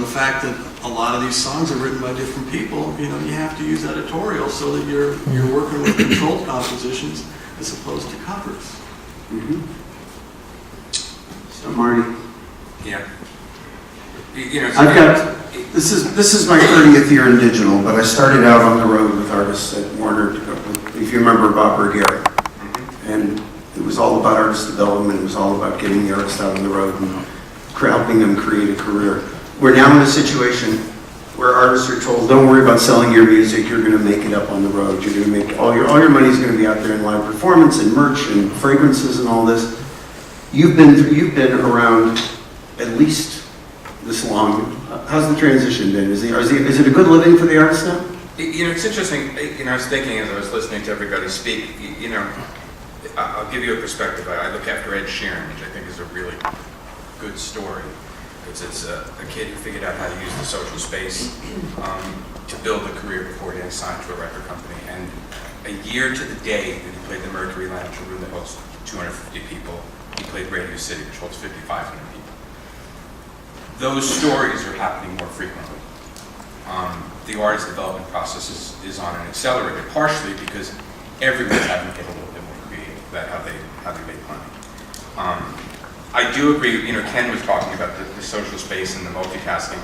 the fact that a lot of these songs are written by different people, you have to use editorial so that you're working with controlled compositions as opposed to covers. Mm-hmm. So Marty. Yeah. I've got, this is my 30th year in digital, but I started out on the road with artists at Warner, if you remember Bob Bergera. And it was all about artist development, it was all about getting the artists out on the road and helping them create a career. We're now in a situation where artists are told, don't worry about selling your music, you're going to make it up on the road, you're going to make, all your money is going to be out there in live performance and merch and fragrances and all this. You've been around at least this long. How's the transition been? Is it a good living for the artist now? It's interesting. I was thinking as I was listening to everybody speak. I'll give you a perspective. I look after Ed Sheeran, which I think is a really good story. It's a kid who figured out how to use the social space to build a career before getting signed to a record company. And a year to the day that he played the Mercury Lounge, a room that holds 250 people, he played Radio City, which holds 5,500 people. Those stories are happening more frequently. The artist development process is on an accelerator, partially because everyone's having to get a little bit more creative about how they make money. I do agree, Ken was talking about the social space and the multitasking.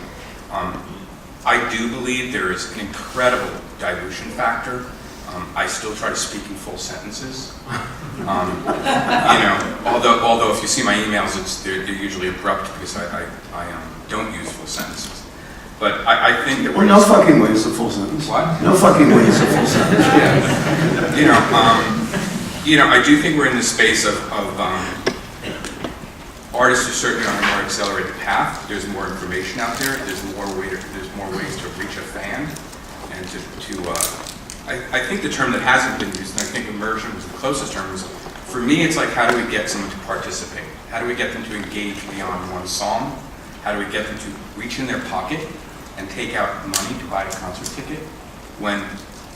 I do believe there is an incredible dilution factor. I still try to speak in full sentences. Although if you see my emails, they're usually abrupt because I don't use full sentences. But I think that no fucking way is a full sentence. What? No fucking way is a full sentence. Yeah. I do think we're in the space of artists are certainly on a more accelerated path. There's more information out there. There's more ways to reach a fan, and I think the term that hasn't been used, and I think immersion was the closest term, is for me it's like, how do we get someone to participate? How do we get them to engage beyond one song? How do we get them to reach in their pocket and take out money to buy a concert ticket when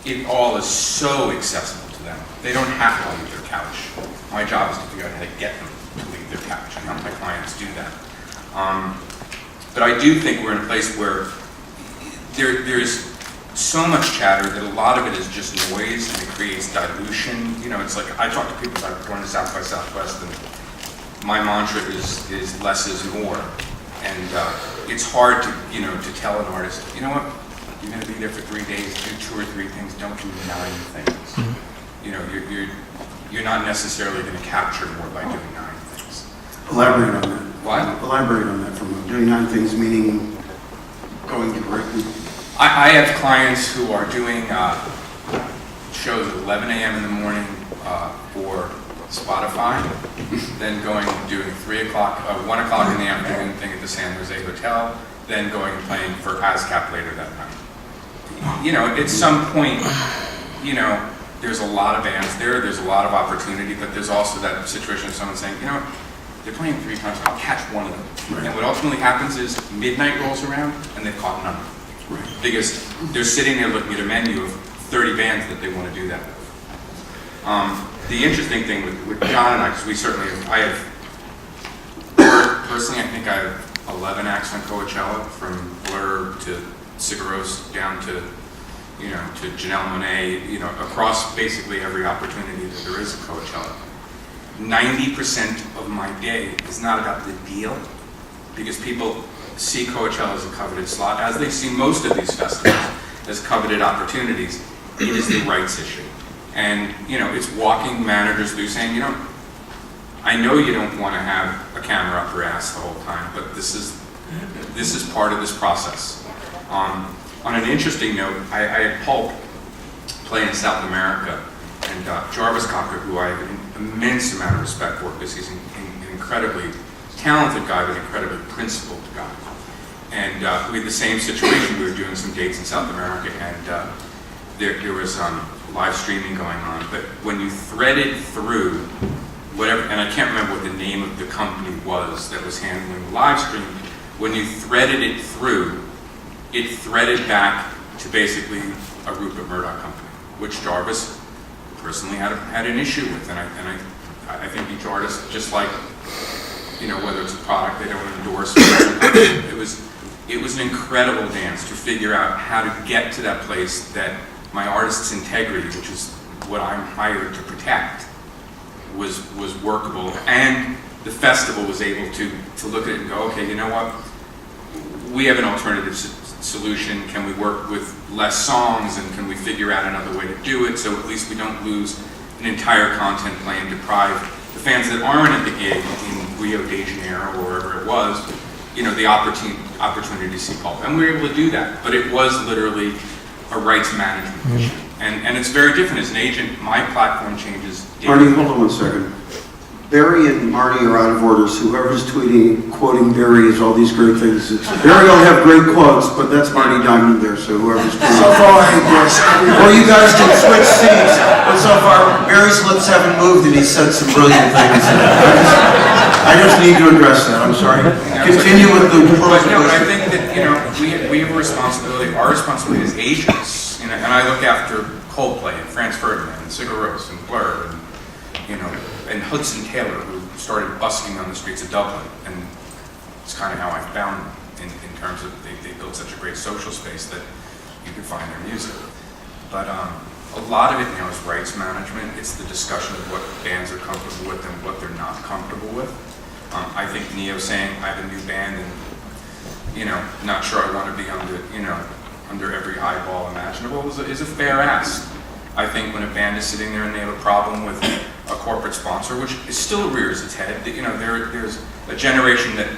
it all is so accessible to them? They don't have to leave their couch. My job is to figure out how to get them to leave their couch and help my clients do that. But I do think we're in a place where there's so much chatter that a lot of it is just noise, and it creates dilution. It's like, I talk to people about going to South by Southwest, and my mantra is less is more. And it's hard to tell an artist, you know what, you're going to be there for 3 days, do 2 or 3 things, don't do 9 things. You're not necessarily going to capture more by doing 9 things. Elaborate on that. What? Elaborate on that for a moment. Doing 9 things meaning going directly. I have clients who are doing shows at 11 a.m. in the morning for Spotify, then going and doing 1 o'clock in the afternoon thing at the San Jose Hotel, then going and playing for ASCAP later that night. At some point, there's a lot of bands there's a lot of opportunity, but there's also that situation of someone saying, they're playing 3 times, I'll catch one of them. Right. And what ultimately happens is midnight rolls around and they've caught none. Right. Because they're sitting there looking at a menu of 30 bands that they want to do that with. The interesting thing with John and I, because personally, I think I have 11 acts on Coachella, from Blur to Sigur Rós down to Janelle Monáe, across basically every opportunity that there is at Coachella. 90% of my day is not about the deal, because people see Coachella as a coveted slot, as they see most of these festivals as coveted opportunities. It is the rights issue. And, it's walking managers through saying, I know you don't want to have a camera up your ass the whole time, but this is part of this process. On an interesting note, I had Pulp play in South America, and Jarvis Cocker, who I have an immense amount of respect for, because he's an incredibly talented guy, but incredibly principled guy. And we had the same situation. We were doing some dates in South America, and there was live streaming going on. But when you threaded through whatever, and I can't remember what the name of the company was that was handling the live stream, when you threaded it through, it threaded back to basically a Rupert Murdoch company, which Jarvis personally had an issue with. And I think each artist, just like, whether it's a product they don't endorse, it was an incredible dance to figure out how to get to that place that my artist's integrity, which is what I'm hired to protect, was workable, and the festival was able to look at it and go, okay, you know what, we have an alternative solution. Can we work with less songs, and can we figure out another way to do it, so at least we don't lose an entire content play and deprive the fans that aren't at the gig in Rio de Janeiro or wherever it was, the opportunity to see Pulp. And we were able to do that, but it was literally a rights management issue. And it's very different. As an agent, my platform changes daily. Marty, hold on 1 second. Barry and Marty are out of order, so whoever's tweeting, quoting Barry is all these great things. Barry will have great quotes, but that's Marty Diamond there, so whoever's tweeting. So far, or you guys can switch seats, but so far, Barry's lips haven't moved and he said some brilliant things. I just need to address that, I'm sorry. Continue with the But no, I think that, we have a responsibility, our responsibility as agents, and I look after Coldplay and Franz Ferdinand and Sigur Rós and Blur and Hudson Taylor, who started busking on the streets of Dublin, and it's kind of how I found them in terms of they built such a great social space that you could find their music. But a lot of it now is rights management. It's the discussion of what bands are comfortable with and what they're not comfortable with. I think Neo saying, I have a new band and, not sure I want to be under every eyeball imaginable is a fair ask. I think when a band is sitting there and they have a problem with a corporate sponsor, which still rears its head, there's a generation that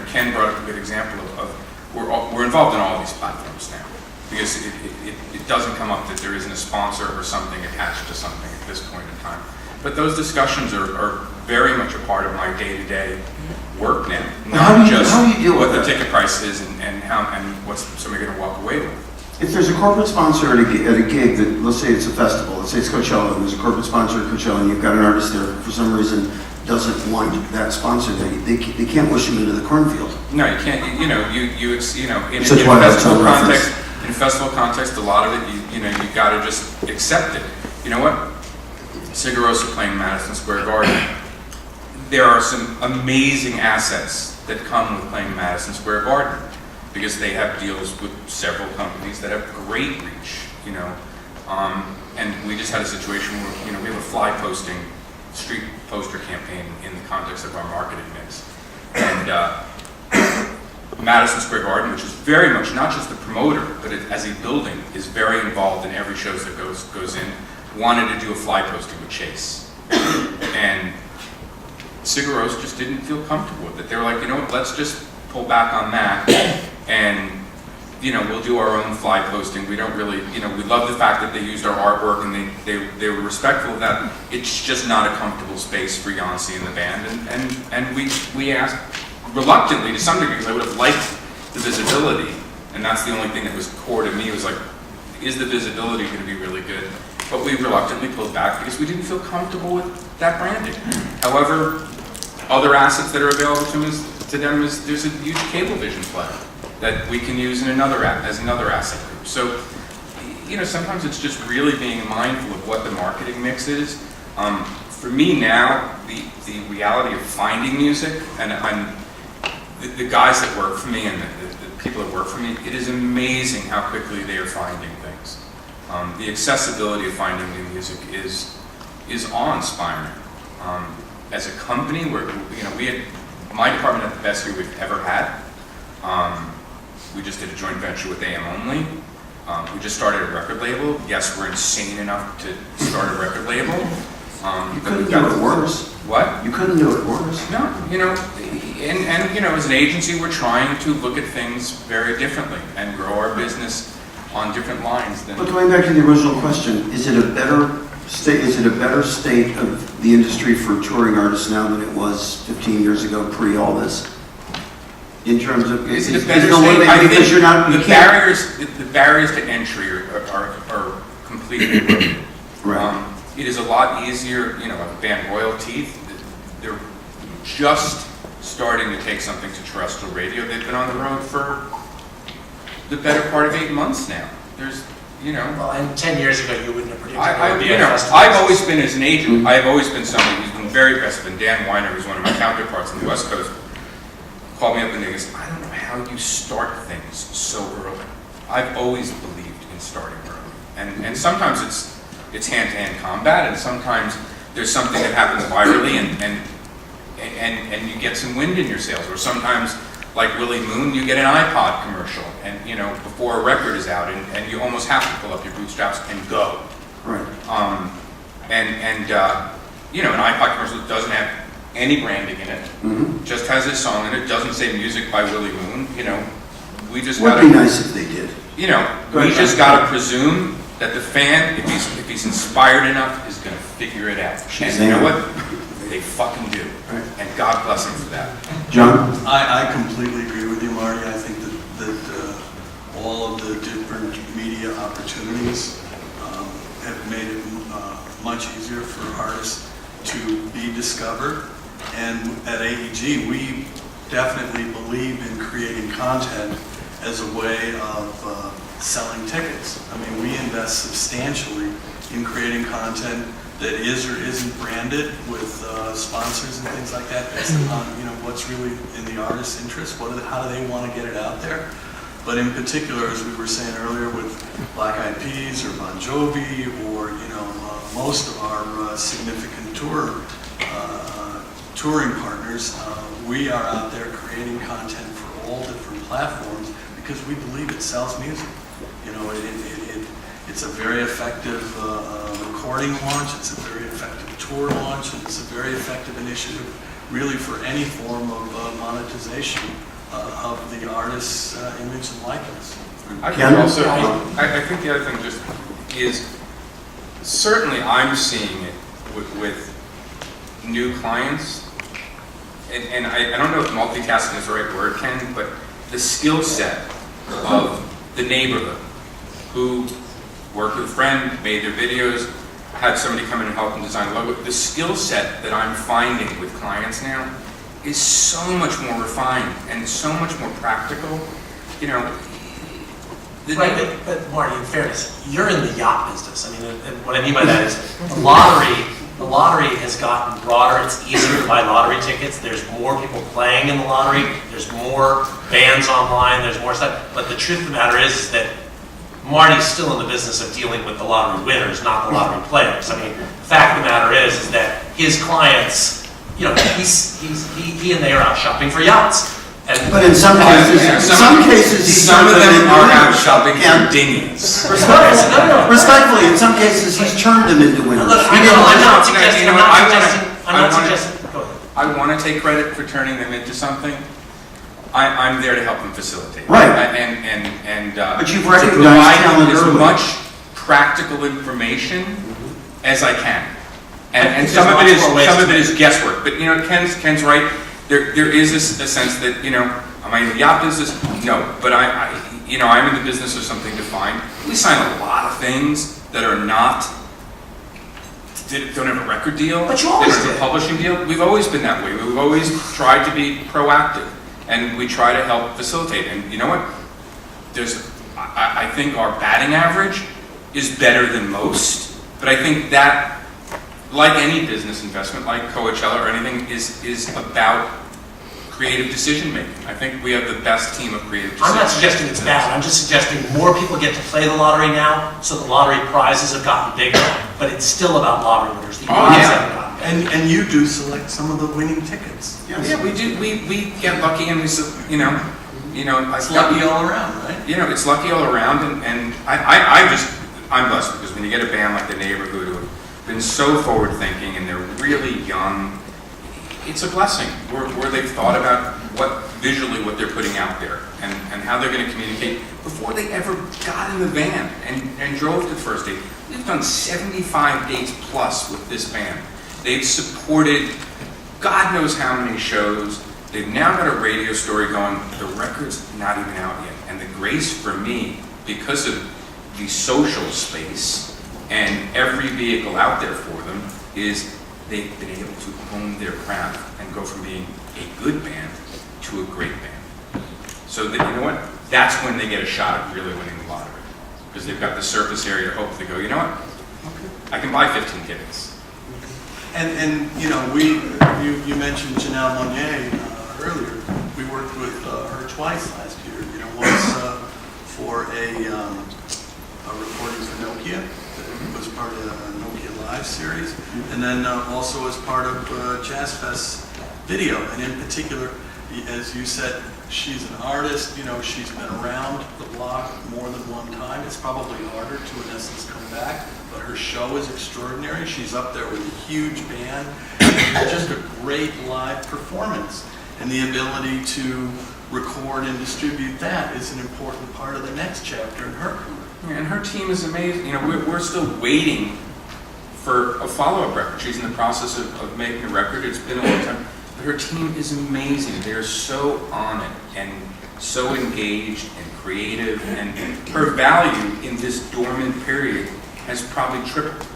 Ken brought up a good example of we're involved in all these platforms now, because it doesn't come up that there isn't a sponsor or something attached to something at this point in time. But those discussions are very much a part of my day-to-day work now. How do Not you- just how do you deal with what the that? ticket price is and what's somebody going to walk away with. If there's a corporate sponsor at a gig that, let's say it's a festival, let's say it's Coachella, and there's a corporate sponsor at Coachella, and you've got an artist there for some reason doesn't want that sponsor, they can't wish him into the cornfield. No, you can't. In Such why that's festival on reference. context, in festival context, a lot of it, you got to just accept it. You know what? Sigur Rós are playing Madison Square Garden. There are some amazing assets that come with playing Madison Square Garden because they have deals with several companies that have great reach. And we just had a situation where we have a fly posting street poster campaign in the context of our marketing mix. And Madison Square Garden, which is very much not just the promoter, but as a building, is very involved in every show that goes in, wanted to do a fly posting with Chase. And Sigur Rós just didn't feel comfortable with it. They were like, let's just pull back on that and we'll do our own fly posting. We don't really, we love the fact that they used our artwork and they were respectful of that. It's just not a comfortable space for Yancey and the band. And we asked reluctantly to some degree, because I would have liked the visibility. And that's the only thing that was core to me was like, is the visibility going to be really good? But we reluctantly pulled back because we didn't feel comfortable with that branding. However, other assets that are available to them is there's a huge Cablevision player that we can use as another asset group. So, sometimes it's just really being mindful of what the marketing mix is. For me now, the reality of finding music, and the guys that work for me and the people that work for me, it is amazing how quickly they are finding things. The accessibility of finding new music is awe-inspiring. As a company, my department had the best year we've ever had. We just did a joint venture with AM Only. We just started a record label. Yes, we're insane enough to start a record label. You couldn't do it worse. What? You couldn't do it worse. No, as an agency, we're trying to look at things very differently and grow our business on different lines than. But going back to the original question, is it a better state of the industry for touring artists now than it was 15 years ago, pre all this? In terms of, is it a better state? I think because you're not, the barriers to entry are completely broken. Right. It is a lot easier, like a band Royalty, they're just starting to take something to terrestrial radio. They've been on the road for the better part of 8 months now. There's, Well, and 10 years ago, you wouldn't have predicted it would be a festival. I've always been, as an agent, I've always been somebody who's been very aggressive, and Dan Weiner, who's one of my counterparts on the West Coast, called me up and he goes, I don't know how you start things so early. I've always believed in starting early. And sometimes it's hand-to-hand combat, and sometimes there's something that happens virally and you get some wind in your sails, or sometimes, like Willie Moon, you get an iPod commercial, and before a record is out, and you almost have to pull up your bootstraps and go. Right. An iPod commercial doesn't have any branding in it, just has this song in it, doesn't say music by Willie Moon. We just Would gotta. be nice if they did. We just gotta presume that the fan, if he's inspired enough, is gonna figure it out. And you know what? They fucking do. Right. And God bless them for that. John? I completely agree with you, Marty. I think that all of the different media opportunities have made it much easier for artists to be discovered. And at AEG, we definitely believe in creating content as a way of selling tickets. I mean, we invest substantially in creating content that is or isn't branded with sponsors and things like that, based on what's really in the artist's interest. How do they want to get it out there? But in particular, as we were saying earlier, with Black Eyed Peas or Bon Jovi, or most of our significant touring partners, we are out there creating content for all different platforms because we believe it sells music. It's a very effective recording launch, it's a very effective tour launch, and it's a very effective initiative really for any form of monetization of the artist's image and likeness. I think also, I think the other thing just is, certainly I'm seeing it with new clients, and I don't know if multitasking is the right word, Ken, but the skill set of the neighborhood who worked with a friend, made their videos, had somebody come in and help them design a logo. The skill set that I'm finding with clients now is so much more refined and so much more practical. You know, Right, but Marty, in fairness, you're in the yacht business. I mean, and what I mean by that is the lottery has gotten broader. It's easier to buy lottery tickets. There's more people playing in the lottery. There's more bands online. There's more stuff. But the truth of the matter is that Marty's still in the business of dealing with the lottery winners, not the lottery players. I mean, the fact of the matter is that his clients, you know, he and they are out shopping for yachts. But in some cases, some of them are out shopping for dinghies. Respectfully, in some cases, he's turned them into winners. Look, I'm not suggesting. Go ahead. I want to take credit for turning them into something. I'm there to help them facilitate. Right. But you've to recognized provide talent as early. much practical information as I can. And think some of there's lots more ways it to is guesswork. But you know, Ken's right. There is a sense that, you know, am I in the yacht business? No, but I'm in the business of something defined. We sign a lot of things that are not, don't have a record deal. But you always they don't have did. a publishing deal. We've always been that way. We've always tried to be proactive, and we try to help facilitate. And you know what? I think our batting average is better than most, but I think that, like any business investment, like Coachella or anything, is about creative decision making. I think we have the best team of creative decision I'm not suggesting it's bad. I'm just suggesting more people get to play the lottery now, so the lottery prizes have gotten bigger. But it's still about lottery winners. The odds haven't gotten bigger. And you do select some of the winning tickets. Yeah, we do. We get lucky, and it's Lucky all around, right? You know, it's lucky all around, and I'm blessed because when you get a band like the Neighborhood who have been so forward thinking and they're really young, it's a blessing where they've thought about what they're putting out there and how they're going to communicate before they ever got in the van and drove to the first date. We've done 75 dates plus with this band. They've supported God knows how many shows. They've now got a radio story going. The record's not even out yet. And the grace for me, because of the social space and every vehicle out there for them, is they've been able to hone their craft and go from being a good band to a great band. So that, you know what? That's when they get a shot at really winning the lottery. Because they've got the surface area to hope they go, you know what? I can buy 15 tickets. And you know, you mentioned Janelle Monnier earlier. We worked with her twice last year. You know, once for a recording for Nokia that was part of a Nokia Live series, and then also as part of Jazz Fest video. And in particular, as you said, she's an artist. You know, she's been around the block more than one time. It's probably harder to, in essence, come back. But her show is extraordinary. She's up there with a huge band. And just a great live performance. And the ability to record and distribute that is an important part of the next chapter in her career. And her team is amazing. You know, we're still waiting for a follow-up record. She's in the process of making a record. It's been a long time. But her team is amazing. They're so on it and so engaged and creative. And her value in this dormant period has probably tripled.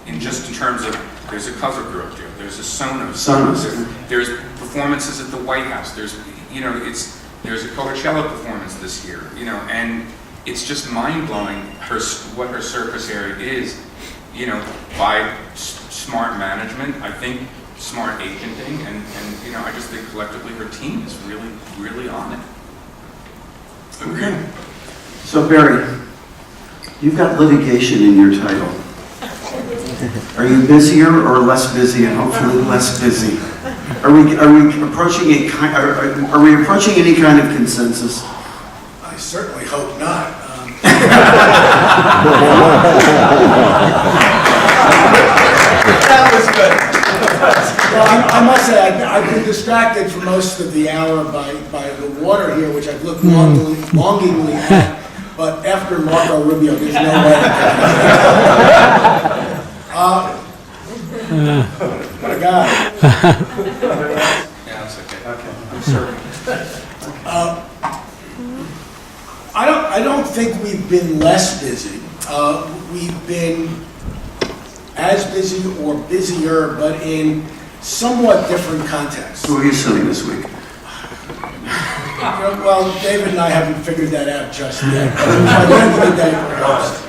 In terms of, there's a cover girl deal, there's a Sonos, there's performances at the White House, there's a Coachella performance this year, you know, and it's just mind-blowing what her surface area is, you know, by smart management, I think smart agenting, and you know, I just think collectively her team is really, really on it. Okay. So Barry, you've got litigation in your title. Are you busier or less busy, and hopefully less busy? Are we approaching any kind of consensus? I certainly hope not. That was good. Well, I must say, I've been distracted for most of the hour by the water here, which I've looked longingly at, but after Marco Rubio, there's no way. What a guy. Yeah, that's okay. I'm sorry. I don't think we've been less busy. We've been as busy or busier, but in somewhat different contexts. Who are you suing this week? Well, David and I haven't figured that out just yet. But by the end of the day, perhaps.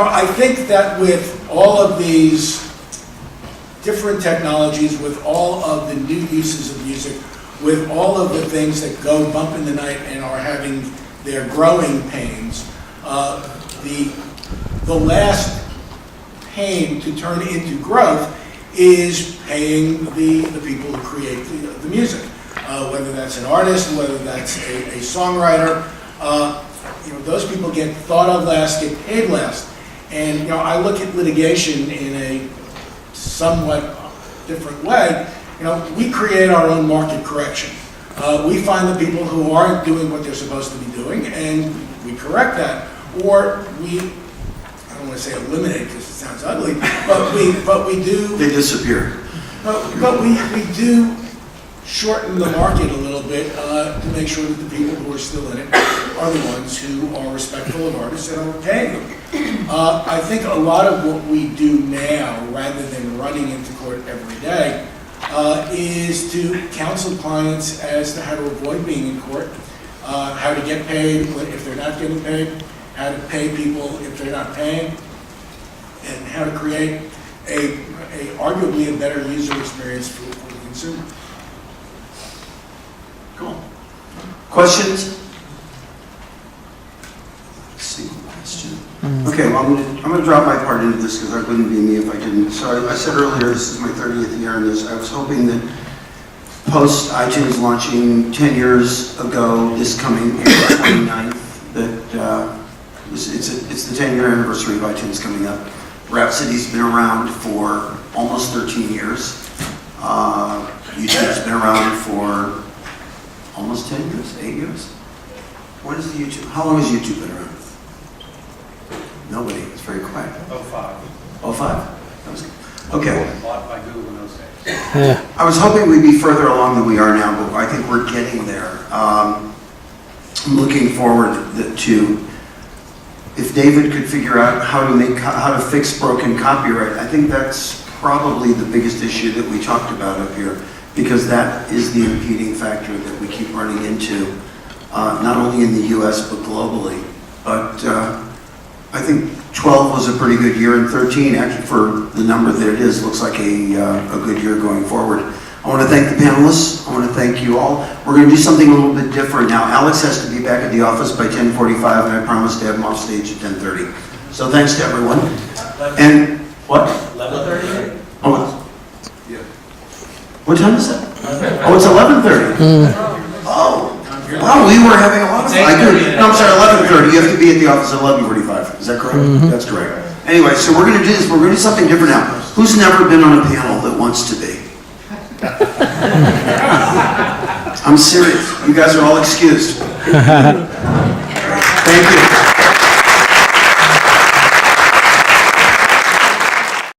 I think that with all of these different technologies, with all of the new uses of music, with all of the things that go bump in the night and are having their growing pains, the last pain to turn into growth is paying the people who create the music. Whether that's an artist, whether that's a songwriter, those people get thought of last, get paid last. And I look at litigation in a somewhat different way. We create our own market correction. We find the people who aren't doing what they're supposed to be doing, and we correct that. Or we, I don't want to say eliminate because it sounds ugly, but we do. They disappear. But we do shorten the market a little bit to make sure that the people who are still in it are the ones who are respectful of artists and are paying them. I think a lot of what we do now, rather than running into court every day, is to counsel clients as to how to avoid being in court, how to get paid if they're not getting paid, how to pay people if they're not paying, and how to create arguably a better user experience for the consumer. Cool. Questions? Single question. Okay, well, I'm going to drop my part into this because that wouldn't be me if I didn't. So I said earlier, this is my 30th year in this. I was hoping that post iTunes launching 10 years ago, this coming April 29th, that it's the 10-year anniversary of iTunes coming up. Rhapsody's been around for almost 13 years. YouTube's been around for almost 10 years, 8 years? When is the YouTube? How long has YouTube been around? Nobody. It's very quiet. 05. 05? That was good. Okay. Bought by Google in those days. I was hoping we'd be further along than we are now, but I think we're getting there. I'm looking forward to if David could figure out how to fix broken copyright. I think that's probably the biggest issue that we talked about up here, because that is the impeding factor that we keep running into, not only in the U.S. but globally. But I think 12 was a pretty good year, and 13, actually, for the number that it is, looks like a good year going forward. I want to thank the panelists. I want to thank you all. We're going to do something a little bit different now. Alex has to be back at the office by 10:45, and I promised to have him off stage at 10:30. So thanks to everyone. And what? 11:30? Oh, what time is it? Oh, it's 11:30. Oh, wow, we were having a lot of fun. No, I'm sorry, 11:30. You have to be at the office at 11:45. Is that correct? That's correct. Anyway, so we're going to do this. We're going to do something different now. Who's never been on a panel that wants to be? I'm serious. You guys are all excused. Thank you.